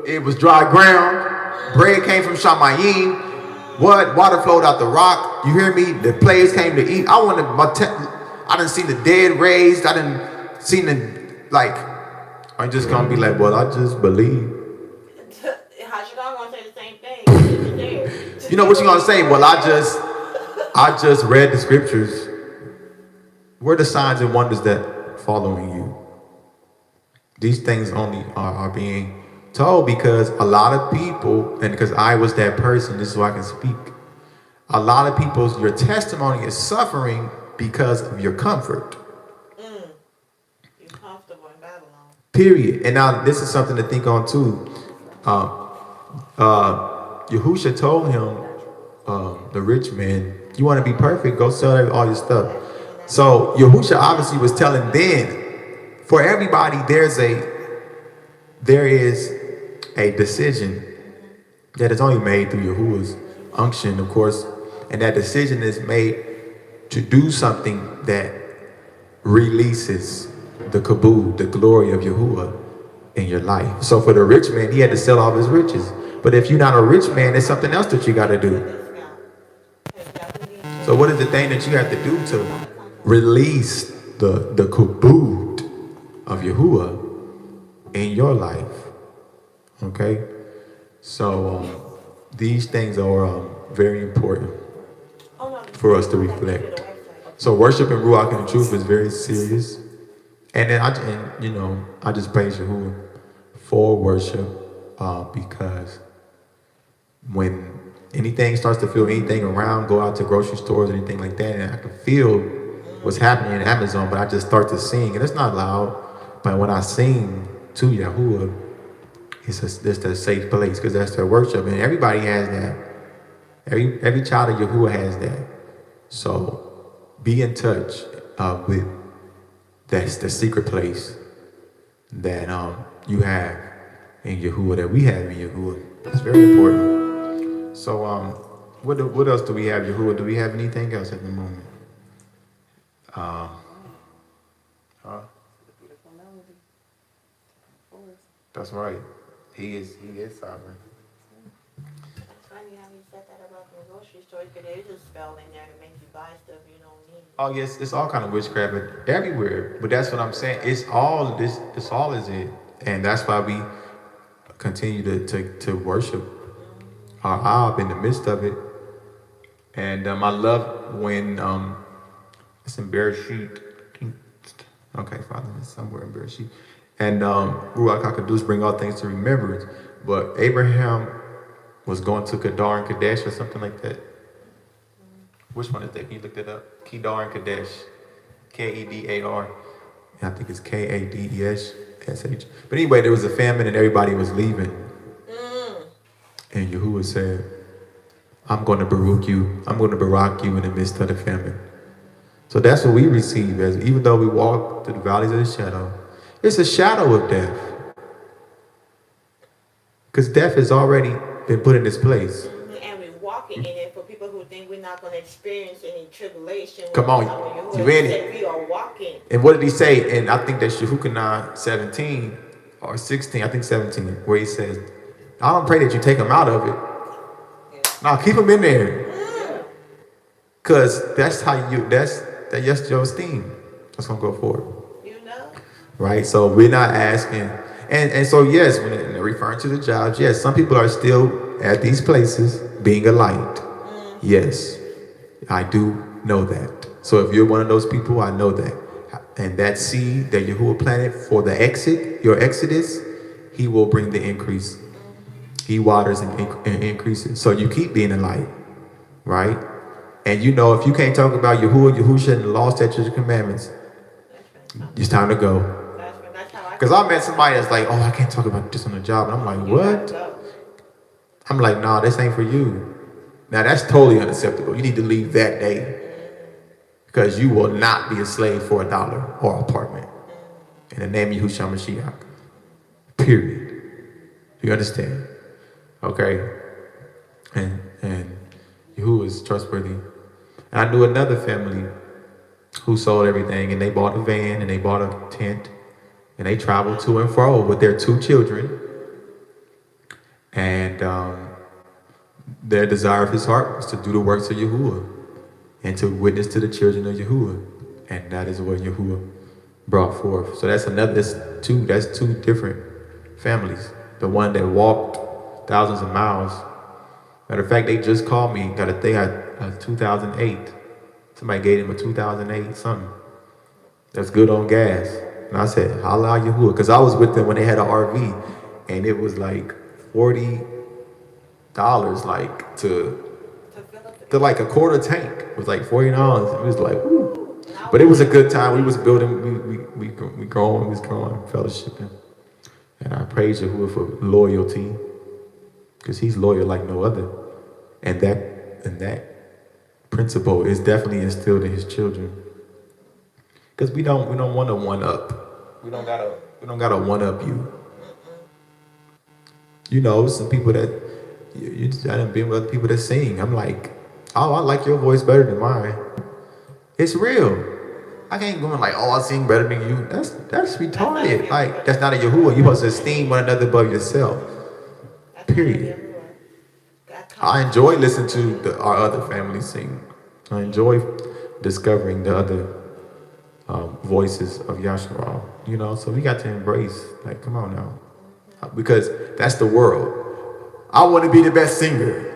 It was dry ground. Bread came from shamayim. What? Water flowed out the rock. You hear me? The players came to eat. I didn't see the dead raised. I didn't see I'm just going to be like, well, I just believe. HaShadam gonna say the same thing. You know what you're going to say? Well, I just read the scriptures. Where are the signs and wonders that following you? These things only are being told because a lot of people, and because I was that person, this is why I can speak. A lot of people's, your testimony is suffering because of your comfort. You're comfortable in Babylon. Period. And now this is something to think on too. Yahusha told him, the rich man, you want to be perfect, go sell all your stuff. So Yahusha obviously was telling then, for everybody, there is a decision that is only made through Yahuwah's unction, of course, and that decision is made to do something that releases the kabod, the glory of Yahuwah in your life. So for the rich man, he had to sell all his riches. But if you're not a rich man, there's something else that you got to do. So what is the thing that you have to do to release the kabod of Yahuwah in your life? Okay, so these things are very important for us to reflect. So worship and Ruach in the truth is very serious. And then I just praise Yahuwah for worship because when anything starts to feel anything around, go out to grocery stores, anything like that, and I can feel what's happening in Amazon, but I just start to sing, and it's not loud, but when I sing to Yahuwah, it's a safe place because that's their worship, and everybody has that. Every child of Yahuwah has that. So be in touch with that's the secret place that you have in Yahuwah, that we have in Yahuwah. It's very important. So what else do we have, Yahuwah? Do we have anything else at the moment? That's right. He is sovereign. It's funny how you said that about the grocery store, because there is a spell in there to make you buy stuff you don't need. Oh yes, it's all kind of witchcraft everywhere. But that's what I'm saying. It's all is it. And that's why we continue to worship our Ab in the midst of it. And I love when it's in Bereshit. Okay, Father, it's somewhere in Bereshit. And Ruach HaKadosh bring all things to remembrance. But Abraham was going to Kedar and Kadesh or something like that. Which one is that? Can you look that up? Kedar and Kadesh. Kedar. I think it's Kadesh. But anyway, there was a famine and everybody was leaving. And Yahuwah said, I'm going to baruch you. I'm going to barak you in the midst of the famine. So that's what we receive, as even though we walk through the valleys of the shadow. It's a shadow of death. Because death has already been put in its place. And we're walking in it for people who think we're not going to experience any tribulation. Come on, you in it. We are walking. And what did he say? And I think that's Yehukanah 17 or 16, I think 17, where he says, I don't pray that you take them out of it. No, keep them in there. Because that's how that's your esteem. That's going to go forward. Right? So we're not asking. And so, yes, when referring to the jobs, yes, some people are still at these places being a light. Yes, I do know that. So if you're one of those people, I know that. And that seed that Yahuwah planted for the your exodus, he will bring the increase. He waters and increases. So you keep being a light, right? And you know, if you can't talk about YaHUwah, YaHUSHA, and the law, statutes, and commandments, it's time to go. Because I met somebody that's like, oh, I can't talk about this on the job. And I'm like, what? I'm like, nah, this ain't for you. Now, that's totally unacceptable. You need to leave that day. Because you will not be a slave for $1 or apartment. In the name of YaHUWH HaMaschiach. Period. You understand? Okay? And is trustworthy. And I knew another family who sold everything, and they bought a van and they bought a tent, and they traveled to and fro with their 2 children. And their desire of his heart was to do the works of YaHUaH and to witness to the children of YaHUaH. And that is what YaHUaH brought forth. So that's two different families. The one that walked thousands of miles. Matter of fact, they just called me, got a thing at 2008. Somebody gave them a 2008 something. That's good on gas. And I said, Halal YaHUaH, because I was with them when they had an RV, and it was like $40 like to like a quarter tank. It was like $40. It was like, woo. But it was a good time. We was building, we growing, we was growing, fellowshipping. And I praise YaHUaH for loyalty, because he's loyal like no other. And that principle is definitely instilled in his children. Because we don't want to one up. We don't gotta one up you. You know, some people that I done been with other people that sing. I'm like, oh, I like your voice better than mine. It's real. I can't go in like, oh, I sing better than you. That's retarded. Like, that's not a YaHUaH. You must esteem one another above yourself. Period. I enjoy listening to our other families sing. I enjoy discovering the other voices of Yahshua. You know, so we got to embrace, like, come on now. Because that's the world. I want to be the best singer.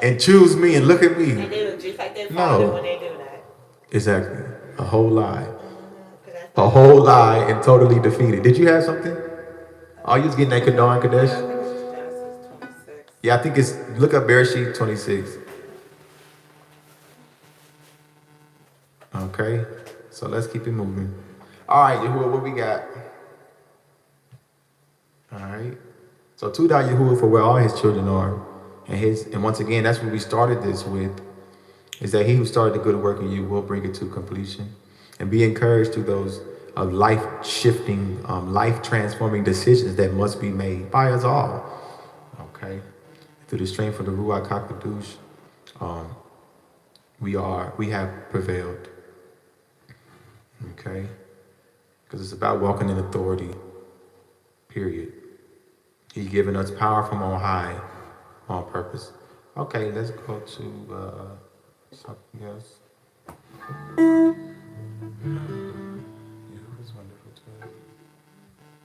And choose me and look at me. And they look just like their father when they do that. Exactly. A whole lie. A whole lie and totally defeated. Did you have something? Oh, you was getting that Kadar Kadesh? I think it's Genesis 26. Yeah, I think it's, look up Bereshit 26. Okay, so let's keep it moving. All right, YaHUaH, what we got? All right. So to thou YaHUaH for where all his children are. And once again, that's what we started this with, is that he who started the good work in you will bring it to completion. And be encouraged through those life-shifting, life-transforming decisions that must be made by us all. Okay? Through the strength of the Ruach HaKodesh, we have prevailed. Okay? Because it's about walking in authority. Period. He's given us power from on high on purpose. Okay, let's go to something else. YaHUaH is wonderful too.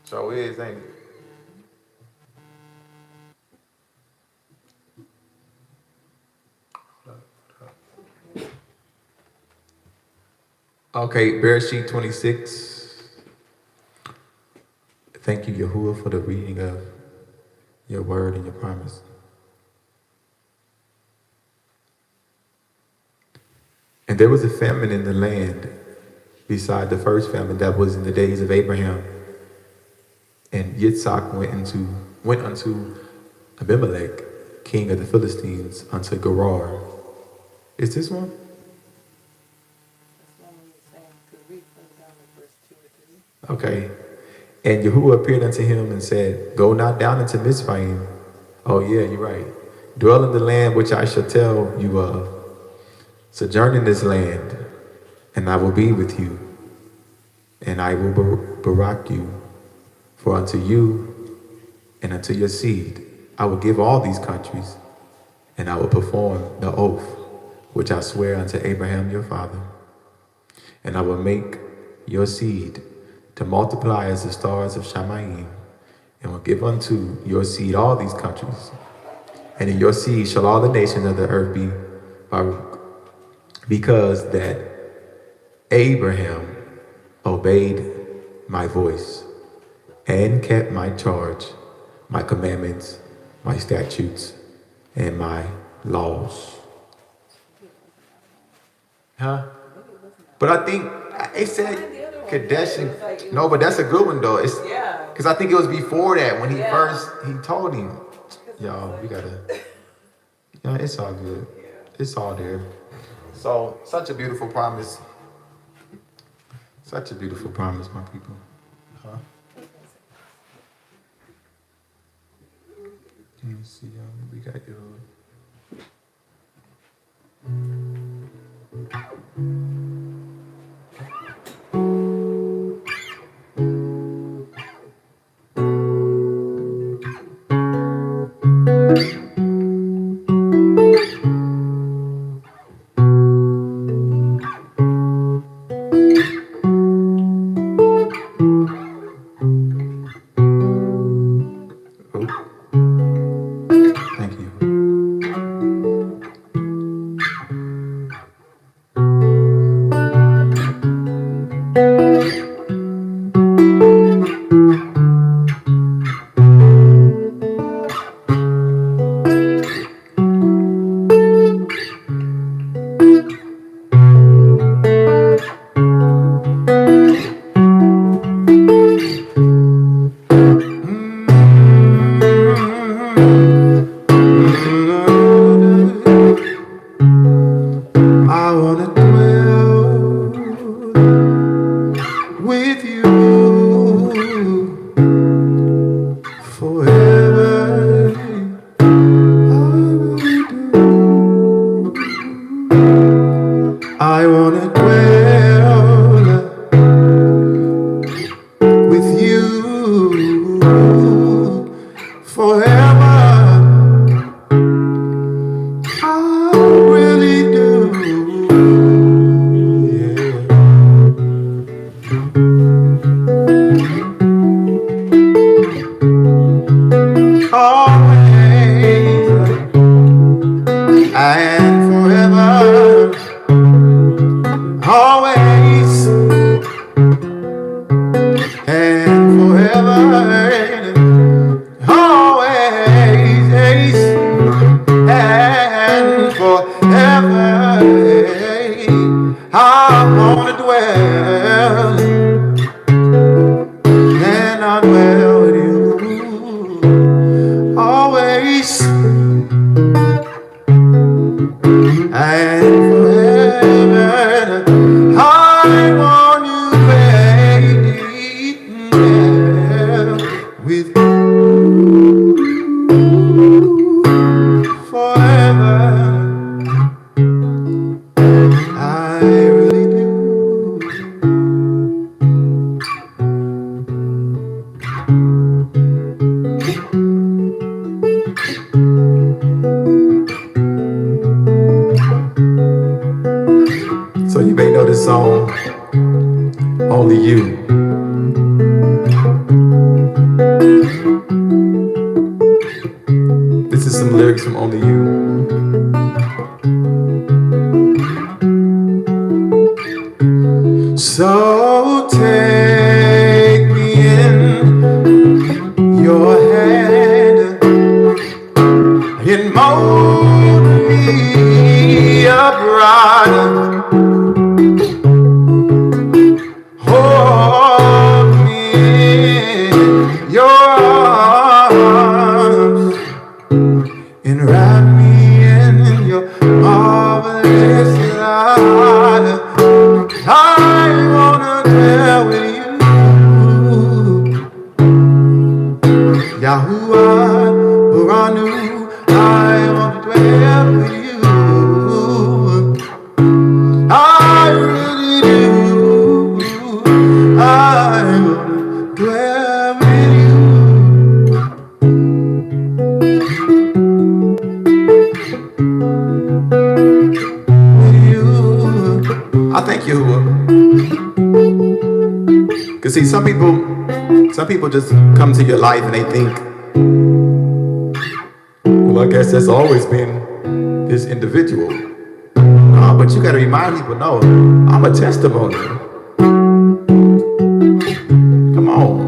So is, ain't it? Okay, Bereshit 26. Thank you, YaHUaH, for the reading of your word and your promise. And there was a famine in the land beside the first famine that was in the days of Abraham. And Yitzhak went unto Abimelech, king of the Philistines, unto Gerar. Is this one? That's one we were saying. Could read from down to verse 2 or 3. Okay. And YaHUaH appeared unto him and said, go not down into Mizraim. Oh yeah, you're right. Dwell in the land which I shall tell you of. Sojourn in this land, and I will be with you, and I will barak you. For unto you and unto your seed I will give all these countries, and I will perform the oath which I swear unto Abraham your father. And I will make your seed to multiply as the stars of shamayim, and will give unto your seed all these countries. And in your seed shall all the nations of the earth be, because that Abraham obeyed my voice and kept my charge, my commandments, my statutes, and my laws. Huh? But I think it said Kadesh. No, but that's a good one though. It's because I think it was before that when he told him. Y'all, we gotta. Yeah, it's all good. It's all there. So, such a beautiful promise. Such a beautiful promise, my people. Huh? Let me see, we got your... I wanna dwell with you forever. I really do. Yeah. Always and forever. Always and forever. Always and forever. I wanna dwell and I dwell with you. Always and forever. I want you, baby, with you forever. I really do. So you may know this song, Only You. This is some lyrics from Only You. So take me in your hand and mold me upright. Hold me in your arms and wrap me in your marvelous light. I wanna dwell with you, YaHUaH, Buranu. I wanna dwell with you. I really do. I wanna dwell with you. I thank YaHUaH. Cause see, some people just come to your life and they think, well, I guess that's always been this individual. But you gotta remind people, no, I'm a testimony. Come on.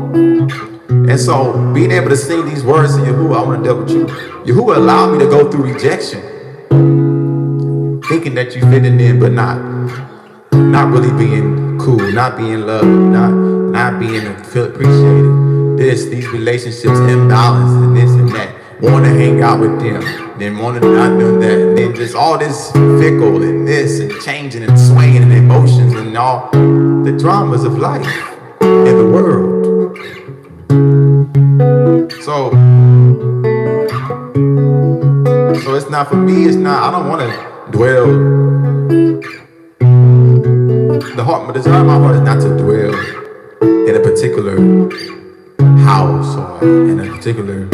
And so being able to sing these words to YaHUaH, I wanna deal with you. YaHUaH allowed me to go through rejection, thinking that you fitting in, but not really being cool, not being loved, not being feel appreciated. These relationships imbalanced and this and that. Want to hang out with them, then want to not do that, and then just all this fickle and this and changing and swaying and emotions and all the dramas of life in the world. So it's not for me. It's not. I don't want to dwell. The desire of my heart is not to dwell in a particular house or in a particular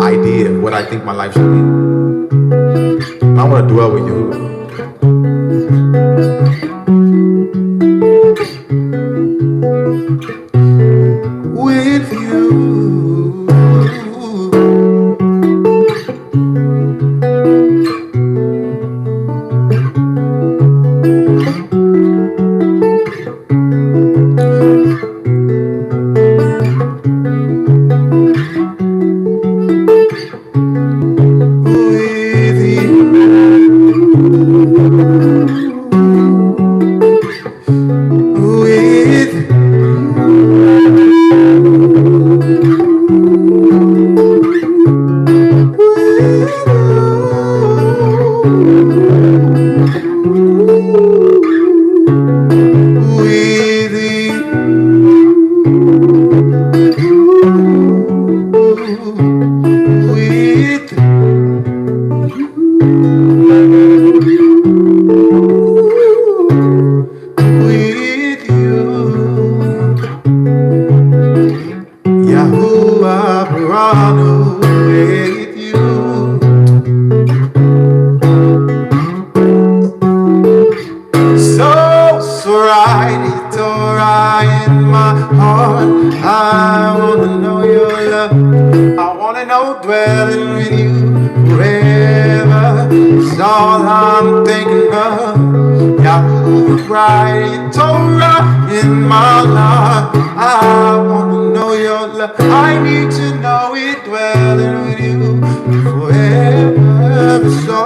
idea of what I think my life should be. I want to dwell with you. With you. With you. all I'm thinking of. YaHUaH, write Torah in my life. I want to know your love. I need to know it, dwelling with you forever. So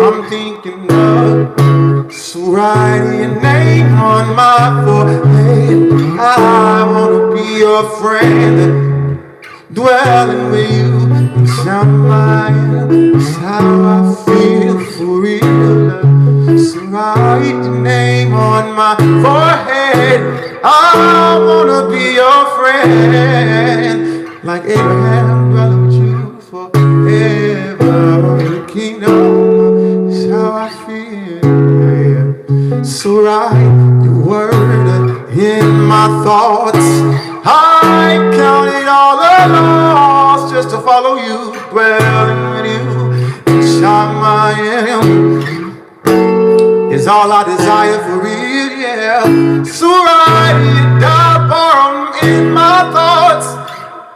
I'm thinking of, so write your name on my forehead. I want to be your friend, dwelling with you in shamayim. That's how I feel for real. So write your name on my forehead. I wanna be your friend, like Abraham, dwelling with you forever. In the kingdom, that's how I feel. Yeah. So write your word in my thoughts. I counted all the lost just to follow you, dwelling with you. Shamayim is all I desire for real, yeah. So write it down, borrow in my thoughts.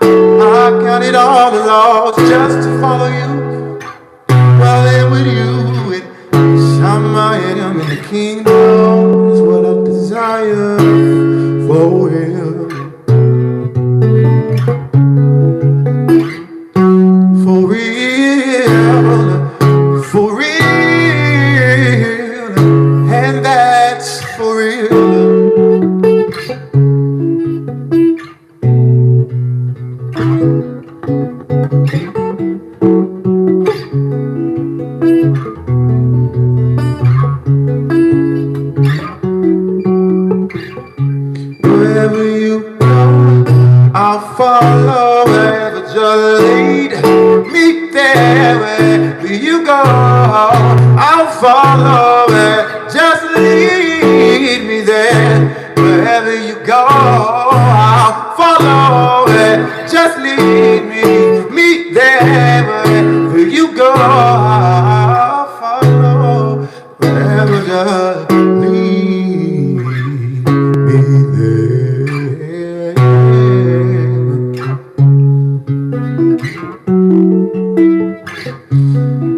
I counted all the lost just to follow you, dwelling with you. And Shamayim in the kingdom is what I desire for real. For real, and that's for real. Wherever you go, I'll follow. Wherever you lead me, there. Wherever you go, I'll follow. Just lead me there. Wherever you go, I'll follow. Just lead me there. Wherever you go, I'll follow. Wherever just lead me there.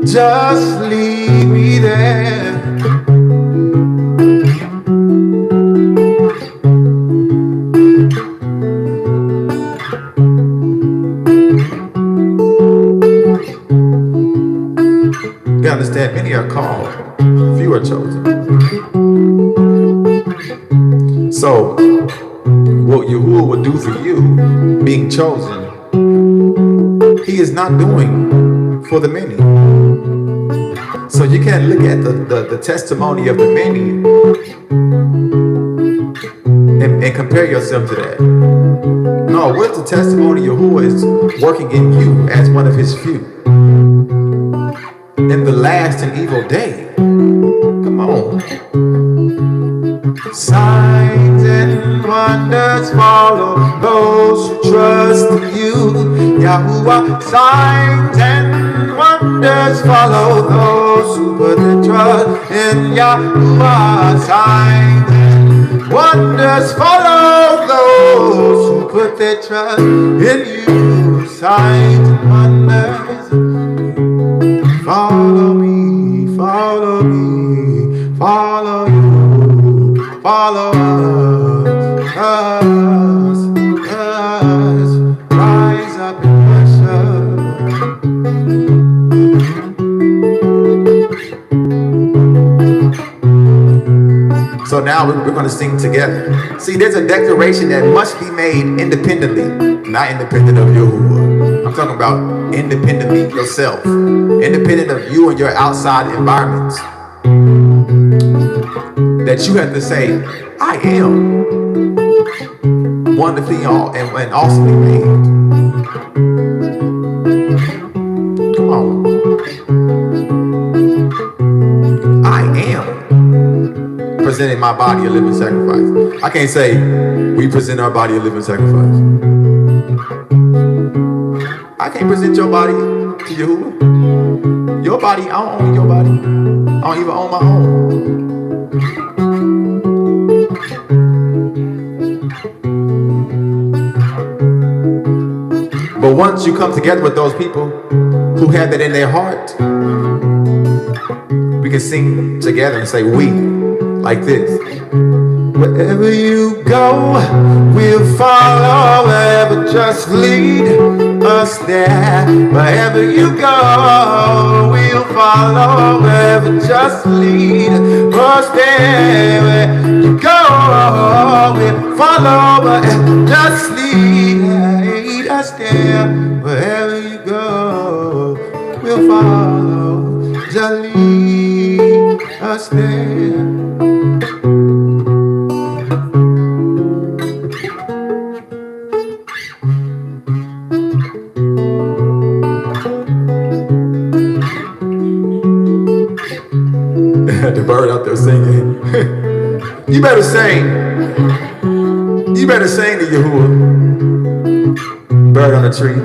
Just lead me there. You understand, many are called, few are chosen. So, what YaHUaH would do for you, being chosen, He is not doing for the many. So you can't look at the testimony of the many and compare yourself to that. No, what's the testimony YaHUaH is working in you as one of His few in the last and evil day? Come on. Signs and wonders follow those who trust in you, YaHUaH. Signs and wonders follow those who put their trust in YaHUaH. Signs and wonders follow those who put their trust in you. Signs and wonders follow me, follow me, follow you. Follow us, rise up and worship. So now we're going to sing together. See, there's a declaration that must be made independently, not independent of YaHUaH. I'm talking about independently yourself, independent of you and your outside environments. That you have to say, I am wonderfully and awesomely made. Come on. I am presenting my body a living sacrifice. I can't say, we present our body a living sacrifice. I can't present your body to YaHUaH. Your body, I don't own your body. I don't even own my own. But once you come together with those people who have that in their heart, We can sing together and say we, like this. Wherever you go, we'll follow. Wherever, just lead us there. Wherever you go, we'll follow. Wherever, just lead us there. Where you go, we'll follow. Wherever, just lead us there. Wherever you go, we'll follow. Just lead us there. The bird out there singing. You better sing. You better sing to Yahuwah. Bird on the tree.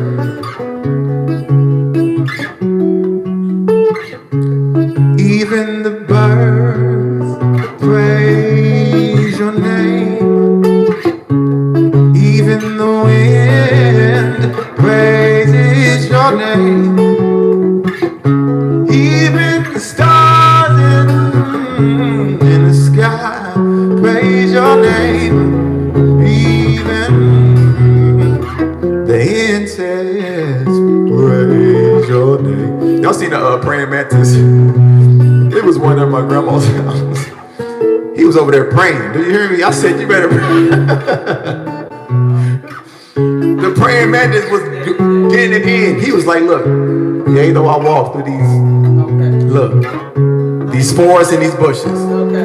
Even the birds praise your name. Even the wind praises your name. Even the stars in the sky praise your name. Even the insects praise your name. Y'all seen the praying mantis? It was one at my grandma's house. He was over there praying. Do you hear me? I said, you better pray. The praying mantis was getting it in. He was like, look, yeah, though I walk through these, look, these forests and these bushes.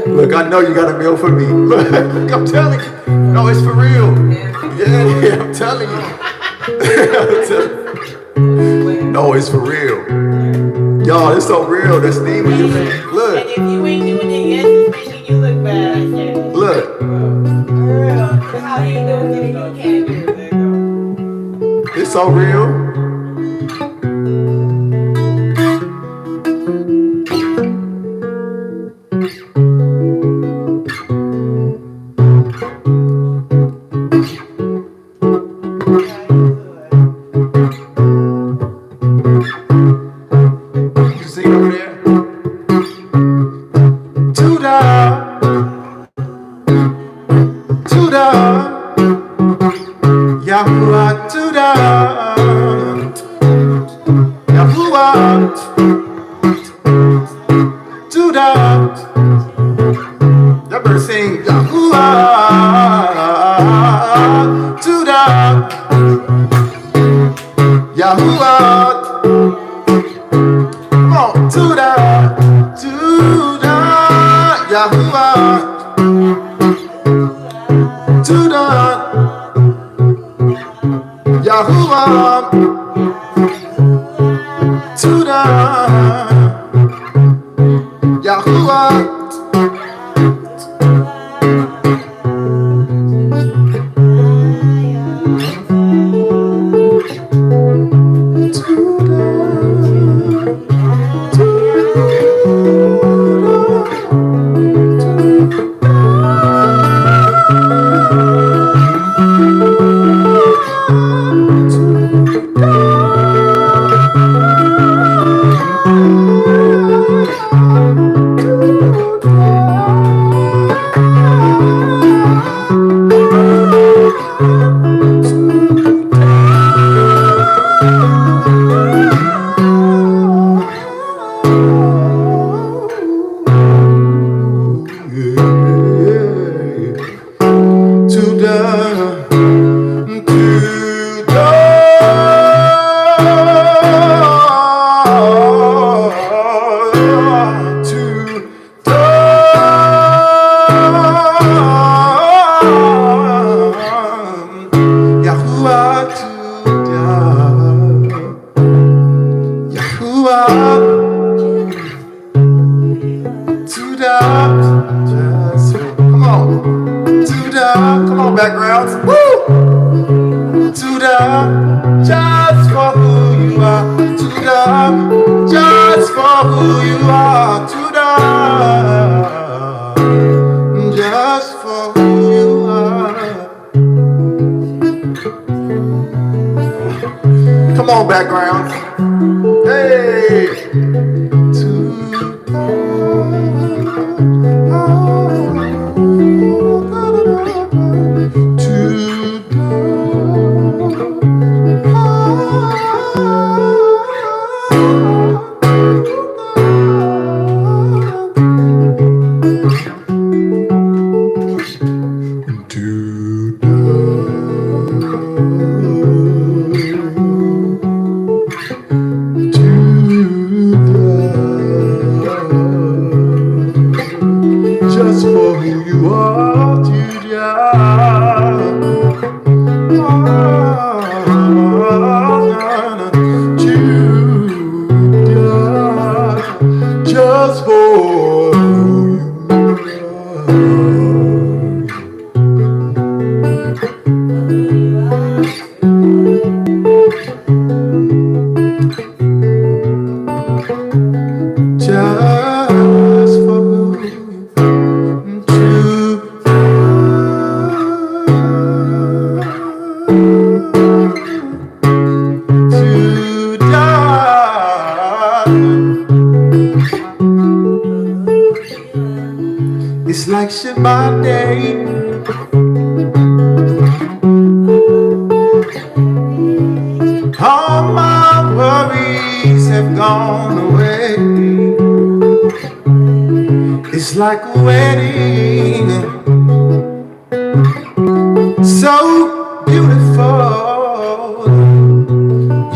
Look, I know you got a meal for me. Look, I'm telling you. No, it's for real. Yeah, I'm telling you. No, it's for real. Y'all, it's so real. That's steaming you. Look. And if you ain't doing it yet, it's making you look bad. I said, Look. how you doing it? You can't do it. It's so real. You see it over there? YaHUaH, y'all better sing YaHUaH. Come on, YaHUaH. YaHUaH, YaHUaH, Come on, backgrounds. Woo! To the, just for who you are. To the, just for who you are. To the, just for who you are. Come on, backgrounds. Hey! To the, just for who just for who to die. It's like Shabbat day. All my worries have gone away. It's like a wedding, so beautiful.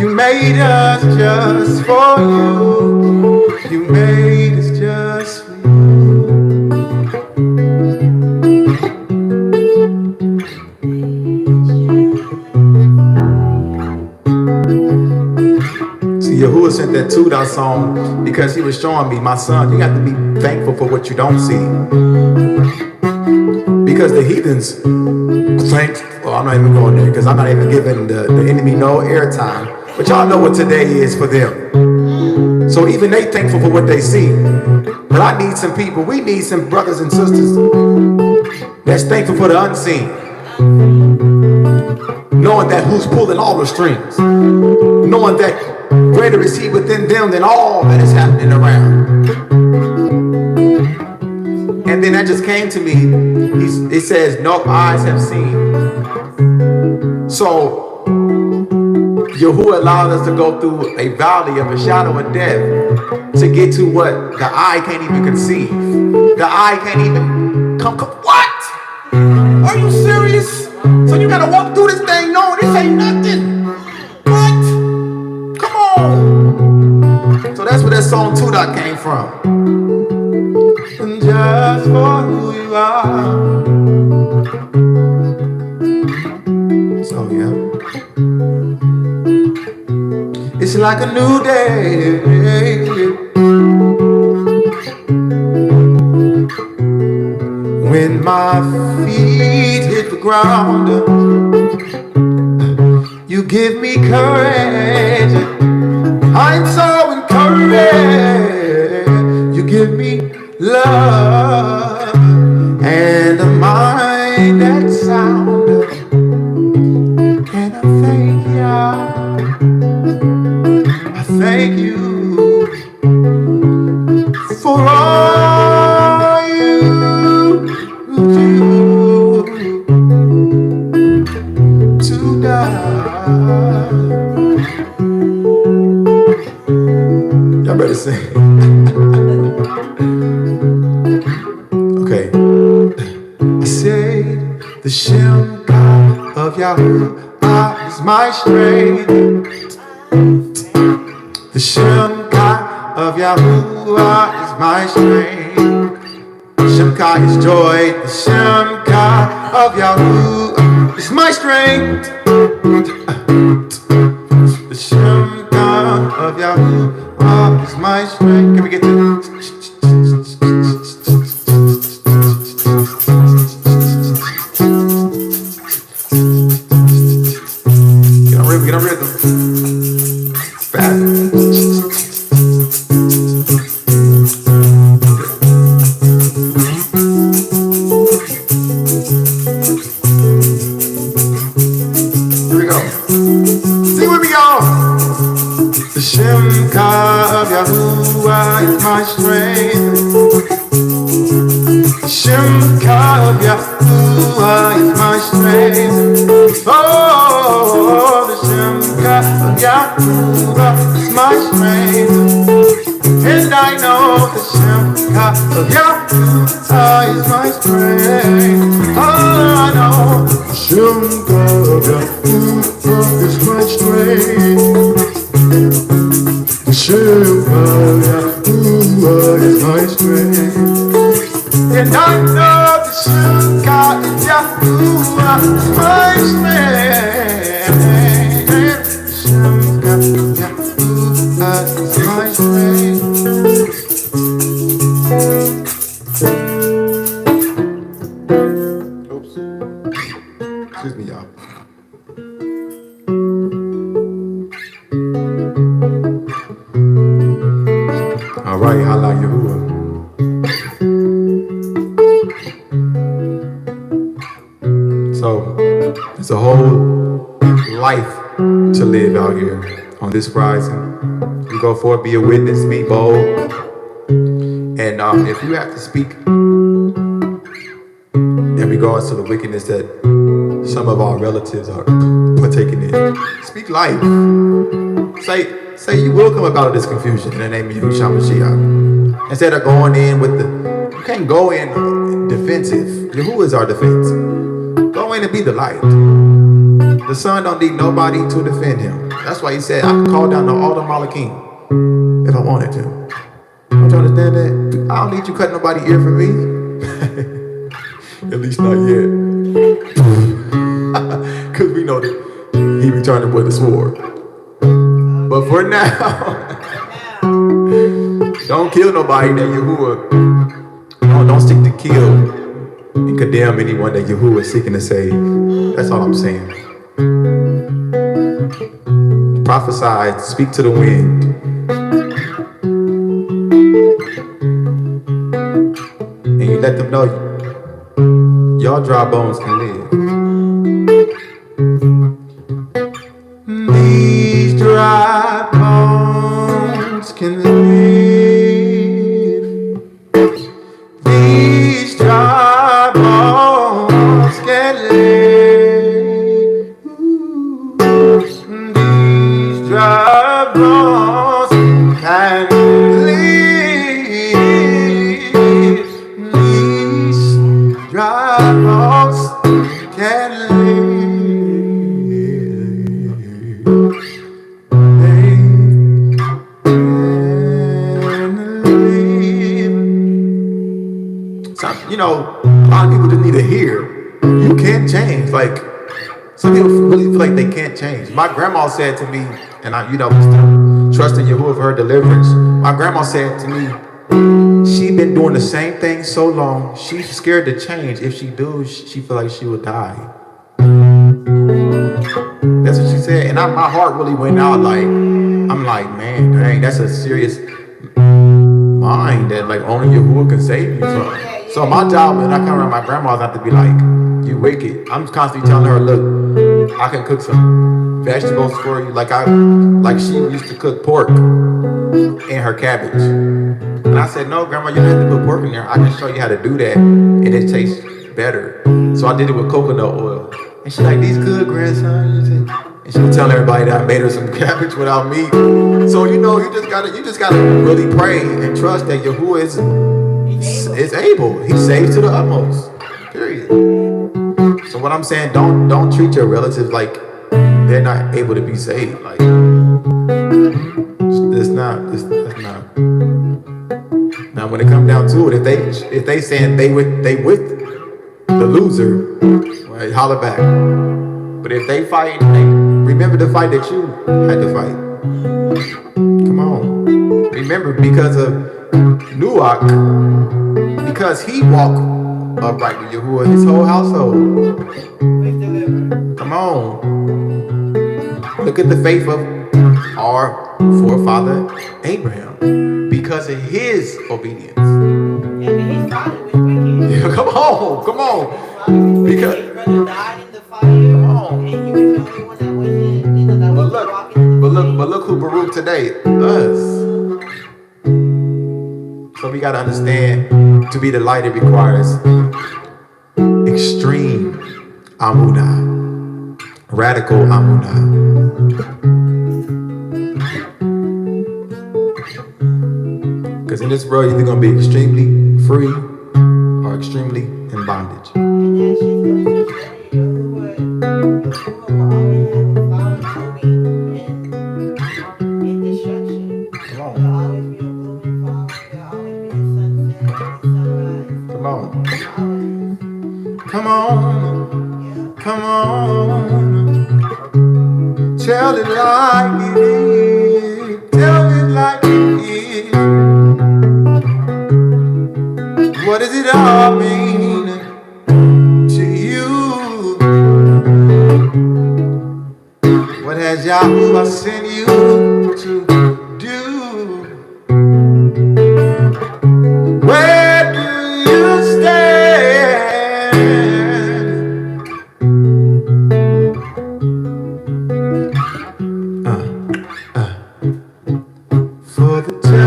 You made us just for you. You made us just for you. See, YaHUaH sent that $2 song because he was showing me, my son, you got to be thankful for what you don't see. Because the heathens think, well, I'm not even going there because I'm not even giving the enemy no airtime. But y'all know what today is for them. So even they thankful for what they see. But I need some people, we need some brothers and sisters that's thankful for the unseen. Knowing that who's pulling all the strings. Knowing that greater is he within them than all that is happening around. And then that just came to me. It says, no eyes have seen. So, YaHUaH allowed us to go through a valley of a shadow of death to get to what the eye can't even conceive. The eye can't even come. What? Are you serious? So you gotta walk through this thing knowing this ain't nothing. What? Come on. So that's where that song 2 Dot came from. And just for who you are. So yeah. It's like a new day. When my feet hit the ground, you give me courage. I'm so encouraged. You give me love and a mind that's sound. And I thank you. I thank you for all you do to die. Y'all better sing. Okay. I say the Shem God of YaHUwah is my strength. The Shem God of YaHUwah is my strength. Shem God is joy. The Shem God of YaHUwah is my strength. The Shem God of YaHUwah is my strength. Can we get to get on rhythm. Fast. Here we go. Sing with me, y'all. The Shem God of YaHUwah is my strength. The Shem God of YaHUwah is my strength. Oh, the Shem God of YaHUwah is my strength. And I know the Shem God of YaHUwah is my strength. Oh, I know the Shem God of YaHUwah is my strength. The Shem God of YaHUwah is my strength. And I know the Shem God of YaHUwah is my strength. The Shem God of YaHUwah is my strength. All right, Halal YaHUaH. So it's a whole life to live out here on this horizon. You go forth, be a witness, be bold. And if you have to speak in regards to the wickedness that some of our relatives are partaking in, speak life. Say you will come about this confusion in the name of YaHUWH HaMaschiach. Instead of going in with you can't go in defensive. YaHUwah is our defense. Go in and be the light. The son don't need nobody to defend him. That's why he said, I can call down all the Malakim if I wanted to. Don't you understand that? I don't need you cutting nobody's ear for me. At least not yet. Because we know that he returned with the sword. But for now, don't kill nobody that YaHUwah. Don't stick to kill and condemn anyone that YaHUwah is seeking to save. That's all I'm saying. Prophesy, speak to the wind. And you let them know y'all dry bones can live. These dry bones can live. These dry bones can live. These dry bones can live. These dry bones can live. You know, a lot of people just need to hear you can change. Like, some people really feel like they can't change. My grandma said to me, and I, trusting YaHUwah for her deliverance. My grandma said to me, she been doing the same thing so long, she's scared to change. If she do, she feel like she will die. That's what she said. And my heart really went out like, I'm like, man, dang, that's a serious mind that like only YaHUwah can save you from. So my job when I come around my grandma's not to be like, you wicked. I'm constantly telling her, look, I can cook some vegetables for you. Like she used to cook pork in her cabbage. And I said, no, grandma, you don't have to put pork in there. I can show you how to do that and it tastes better. So I did it with coconut oil. And she's like, these good, grandson. And she was telling everybody that I made her some cabbage without meat. So you just gotta really pray and trust that YaHUwah is able. He saves to the utmost. Period. So what I'm saying, don't treat your relatives like they're not able to be saved. Like that's not. Now when it comes down to it, if they saying they with the loser, right, holler back. But if they fight, remember the fight that you had to fight. Come on. Remember, because of Nuach, because he walked upright with YaHUwah, his whole household. Come on. Look at the faith of our forefather Abraham. Because of his obedience. And his father was wicked. Yeah, come on. Because his brother died in the fire. Come on. And he was the only one that was but look who Baruch today, us. So we gotta understand, to be the light, it requires extreme amunah, radical amunah. Because in this world, you're either gonna be extremely free or extremely in bondage. And then she's going to say, YaHUwah will always have a foul movie in destruction. Come on. There'll always be a blooming flower. There'll always be a sunset and a sunrise. Come on. Always. Come on. Come on. Tell it like it is. Tell it like it is. What does it all mean to you? What has YaHUwah sent you to do?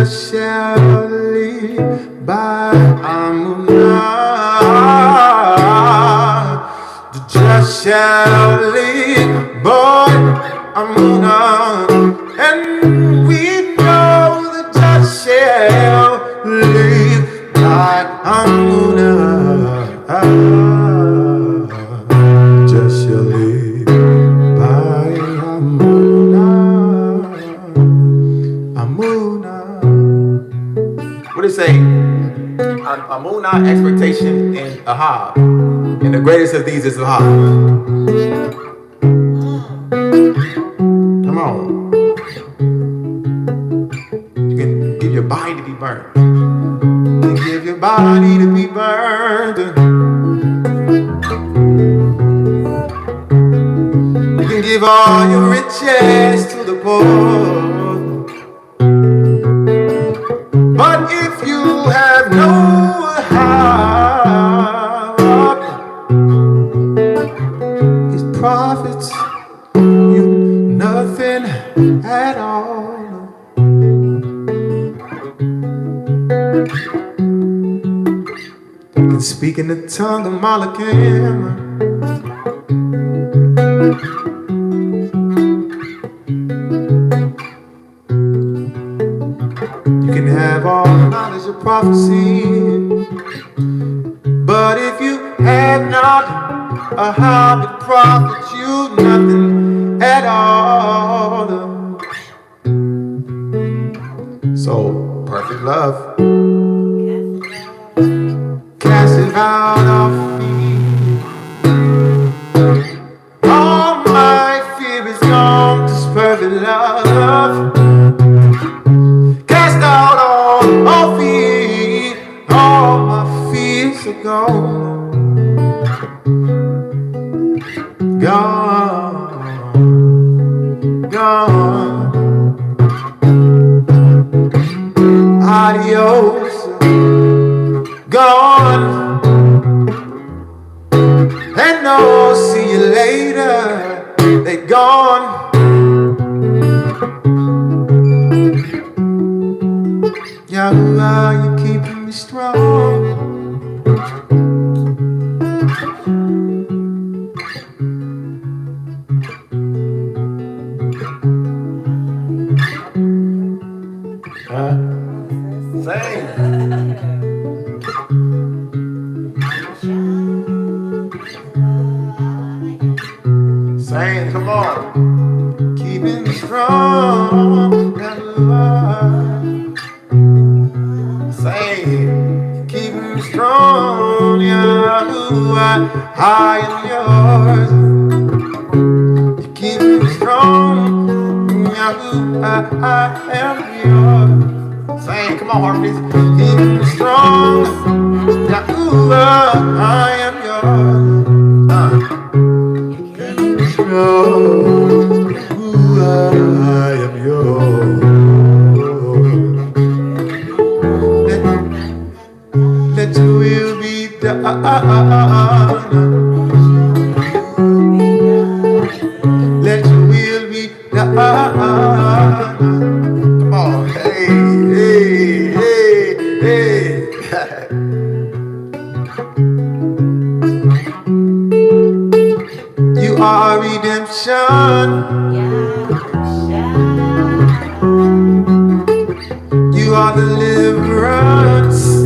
just shall live by Amunah. The just shall live by Amunah. And we know the just shall live by Amunah. Just shall live by Amunah. Amunah. What did it say? Amunah, expectation, and aha. And the greatest of these is aha. Come on. You can give your body to be burned. You can give your body to be burned. You can give all your riches to the poor. But if you have no heart, His prophets you nothing at all. Can speak in the tongue of Malachim. You can have all the knowledge of prophecy, but if you have not a heart that profits you nothing at all. So, perfect love. Cast it out of me. All my fear is gone, just perfect love. Cast out all fear, all my fears are gone. Gone, gone. Adios, gone. And no, see you later, they gone. YaHUaH, you keeping me strong. Sing, come on. Keeping me strong, YaHUaH. Sing it. Keeping me strong, YaHUaH. I am yours. You keep me strong, YaHUaH. I am yours. Sing, come on, harmonies. Keep me strong, YaHUaH. I am yours. YaHUaH, I am yours. Let your will be done. Let your will be done. Come on, hey, hey, hey, hey. You are redemption. You are deliverance.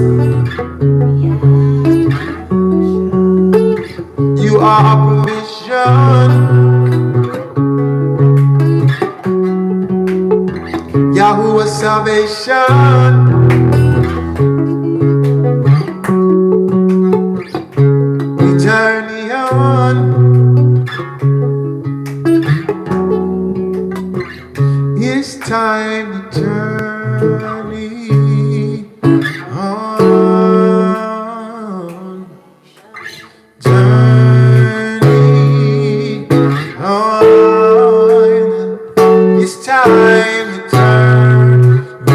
You are provision. YaHUaH salvation. We journey on. It's time to journey on. Journey on. It's time to journey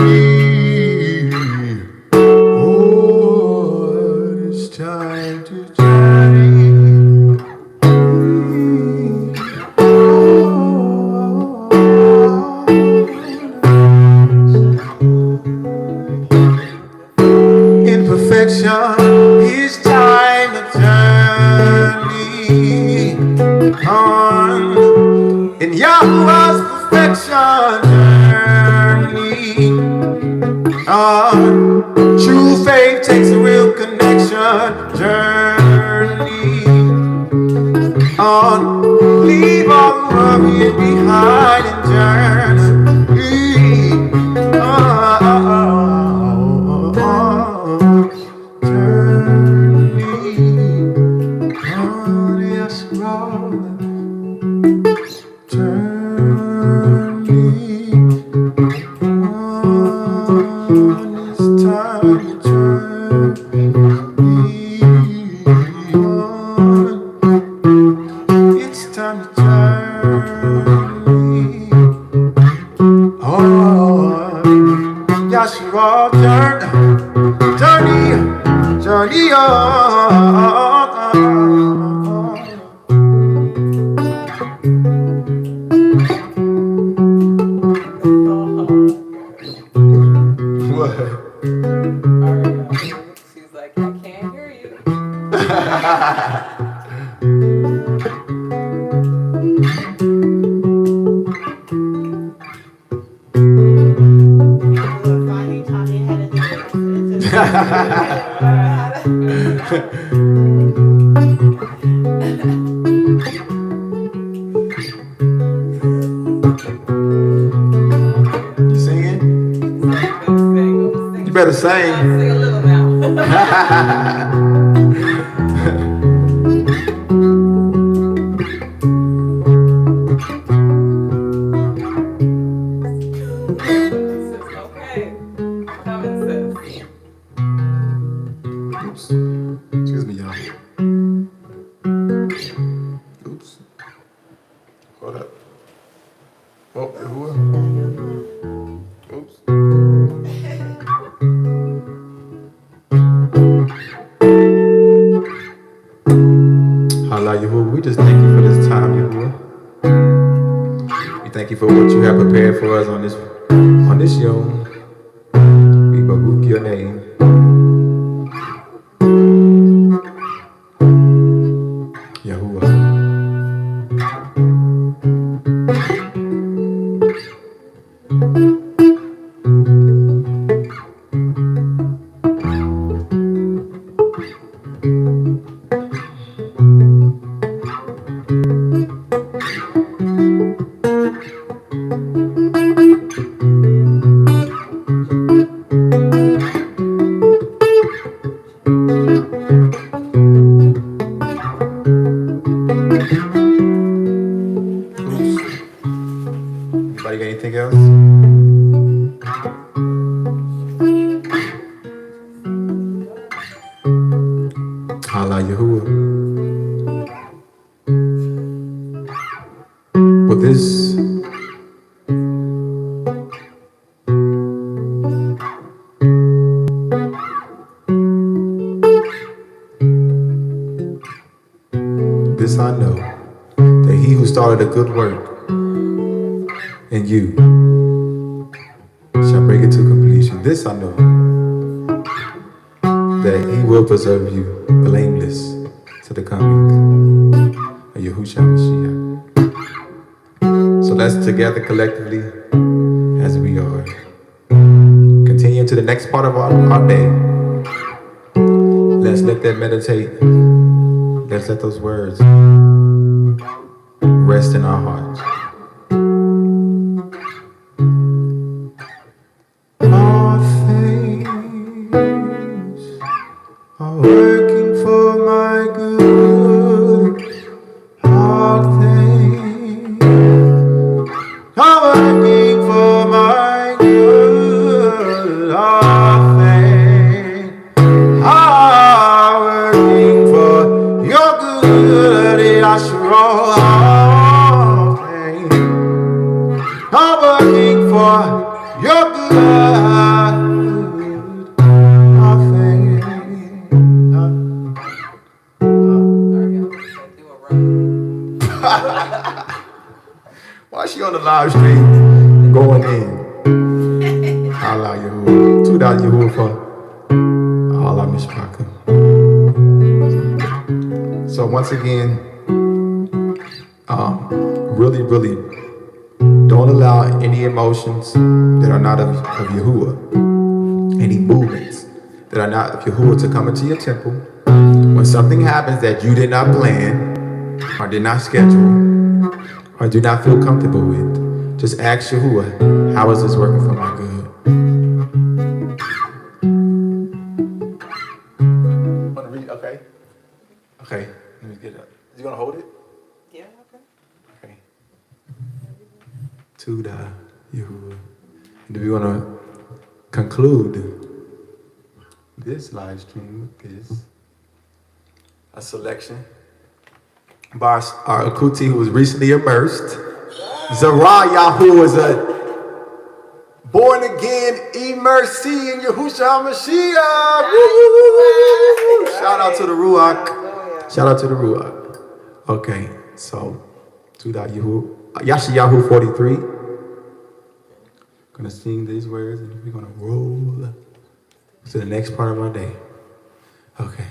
perfection. It's time to journey on in YaHUaH's perfection. Journey on. True faith takes a real connection. Journey on. Leave all the worrying behind and journey journey on. What? She's like, I can't hear you. Finally taught me how to do You singing? You better sing. Sing a little now. Okay. Coming, sis. Oops. Excuse me, y'all. Oops. Hold up. Oh, YaHUaH. Oops. Halal YaHUaH, we just thank you for this time, YaHUaH. We thank you for what you have prepared for us on this yom. We baruch your name. YaHUaH. Anybody got anything else? Halal YaHUaH. With this I know, that he who started a good work in you shall bring it to completion. This I know, that he will preserve you blameless to the coming of YaHUWH HaMaschiach. So let's together collectively, as we are, continue to the next part of our day. Let's let that meditate. Let's let those words rest in our hearts. All things are working for my good. All things are working for my good. All things are working for your good. All things are working for your good. All things. Do a run. Why is she on the live stream going in? Halal YaHUaH. $2 YaHUaH for all our Mishpaka. So once again, really, really don't allow any emotions that are not of YaHUaH, any movements that are not of YaHUaH to come into your temple. When something happens that you did not plan, or did not schedule, or do not feel comfortable with, just ask YaHUaH, how is this working for my good? Want to read? Okay. Okay, let me get it up. You gonna hold it? Yeah, okay. Okay. To the YaHUaH. And we want to conclude this live stream with this. A selection by our Akuti, who was recently immersed. ZAMAR YaHUaH is a born again immersee in YAHUWAH HaMaschiach. Woo! Shout out to the Ruach. Shout out to the Ruach. Okay, so to that YaHUaH. Yashayahu 43. Gonna sing these words and we're gonna roll to the next part of our day. Okay,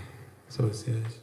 so it says.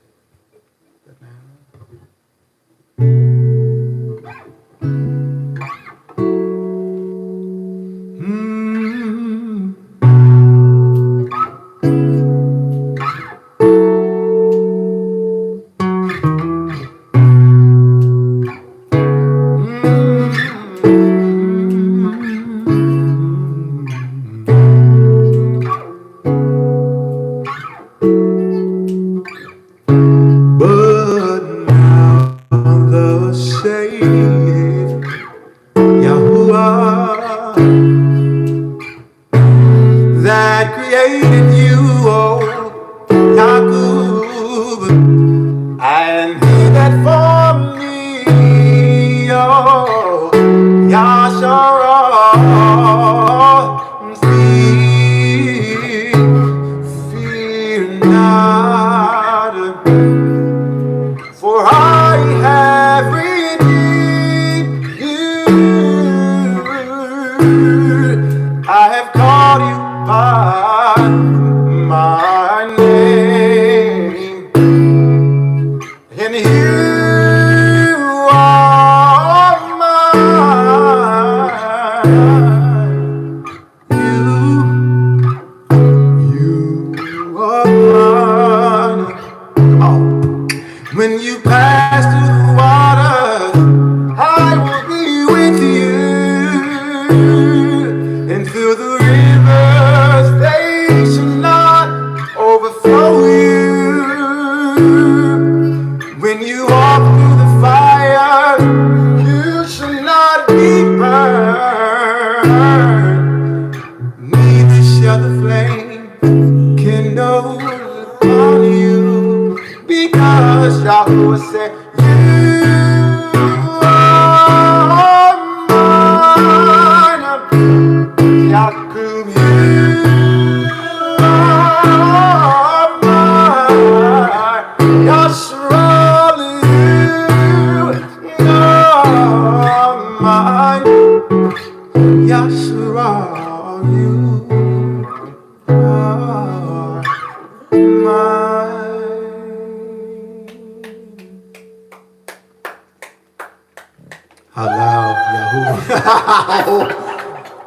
Halal YaHUaH.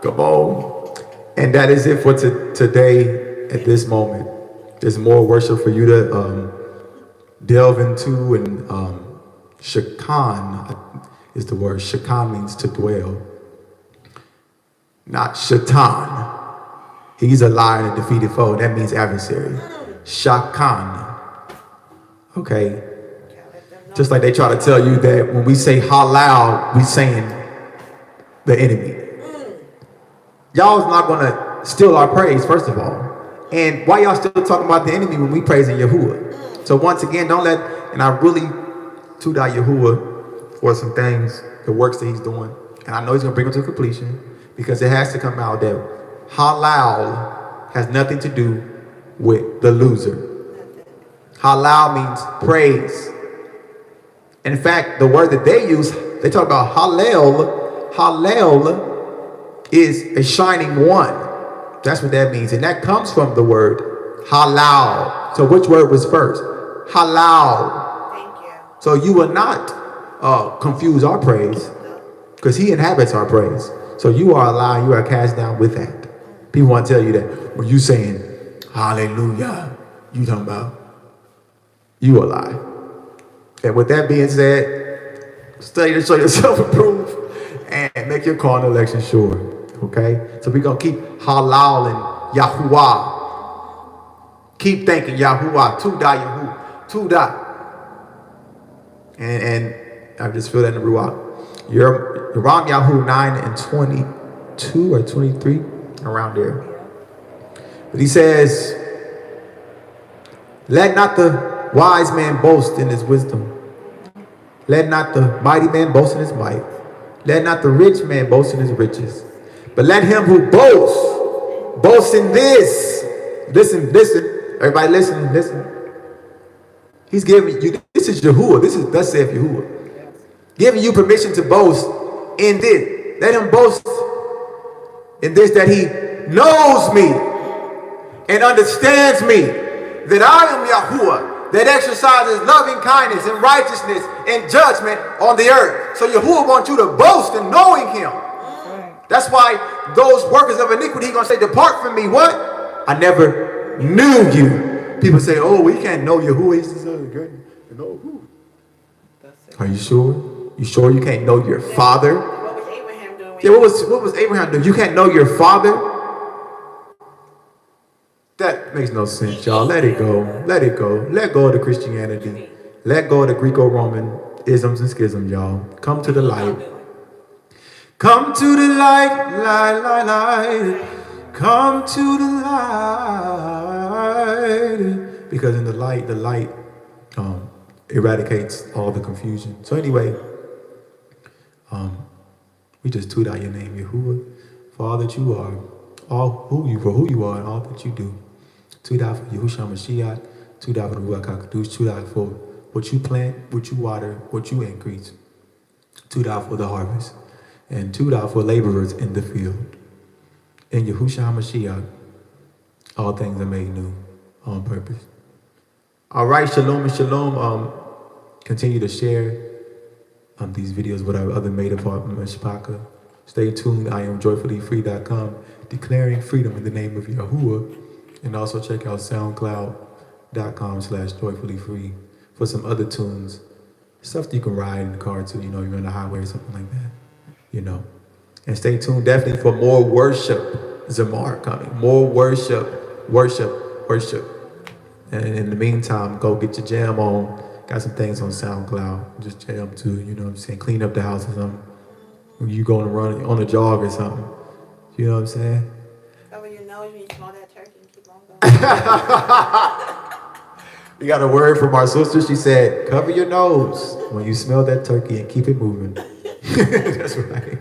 Come on. And that is it for today at this moment. There's more worship for you to delve into, and Shakan is the word. Shakan means to dwell. Not Shaitan. He's a liar and a defeated foe. That means adversary. Shakan. Okay. Just like they try to tell you that when we say halal, we saying the enemy. Y'all is not gonna steal our praise, first of all. And why y'all still talking about the enemy when we praising YaHUaH? So once again, don't let, and I really to that YaHUaH for some things, the works that he's doing. And I know he's gonna bring them to completion, because it has to come out that halal has nothing to do with the loser. Halal means praise. In fact, the word that they use, they talk about halal. Halal is a shining one. That's what that means. And that comes from the word halal. So which word was first? Halal. Thank you. So you will not confuse our praise, because he inhabits our praise. So you are alive, you are cast down with that. People want to tell you that when you saying hallelujah, you talking about you are alive. And with that being said, study to show yourself approved and make your call and election sure. Okay? So we're going to keep halal and YaHUaH. Keep thinking YaHUaH, YaHUwah, YAHUWAH. And I just feel that in the Ruach. You're around Yahoo 9 and 22 or 23, around there. But he says, let not the wise man boast in his wisdom. Let not the mighty man boast in his might. Let not the rich man boast in his riches. But let him who boasts, boast in this. Listen, everybody listen. He's giving you, this is YaHUaH. This is thus saith YaHUaH. Giving you permission to boast in this. Let him boast in this, that he knows me and understands me, that I am YaHUaH, that exercises loving kindness and righteousness and judgment on the earth. So YaHUaH wants you to boast in knowing him. That's why those workers of iniquity, he's going to say, depart from me, what? I never knew you. People say, oh, we can't know YaHUaH. He says, know who? Are you sure? You sure you can't know your father? What was Abraham doing? Yeah, what was Abraham doing? You can't know your father? That makes no sense, y'all. Let it go. Let it go. Let go of the Christianity. Let go of the Greco-Roman isms and schisms, y'all. Come to the light. Come to the light, light. Come to the light. Because in the light eradicates all the confusion. So anyway, we just toot out your name, YaHUaH, for all that you are, for who you are and all that you do. Toot out for YaHUWH HaMaschiach, toot out for the Ruach HaKadosh, toot out for what you plant, what you water, what you increase. Toot out for the harvest, and toot out for laborers in the field. In YaHUWH HaMaschiach, all things are made new on purpose. All right, shalom and shalom. Continue to share these videos with our other made mishpacha. Stay tuned. I am joyfullyfree.com, declaring freedom in the name of YaHUaH. And also check out soundcloud.com/joyfullyfree for some other tunes. Stuff that you can ride in the car too, you're on the highway or something like that, And stay tuned definitely for more worship, ZAMAR coming. More worship. And in the meantime, go get your jam on. Got some things on SoundCloud. Just jam too, you know what I'm saying? Clean up the house or something. When you going to run on a jog or something. You know what I'm saying? Cover your nose when you smell that turkey and keep on going. We got a word from our sister. She said, cover your nose when you smell that turkey and keep it moving. That's right.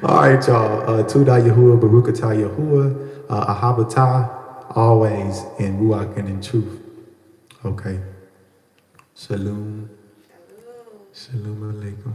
All right, y'all. Tuda YaHUaH, Baruch atah YaHUaH, Ahabatah, always in Ruach and in truth. Okay. Shalom. Shalom alaikum.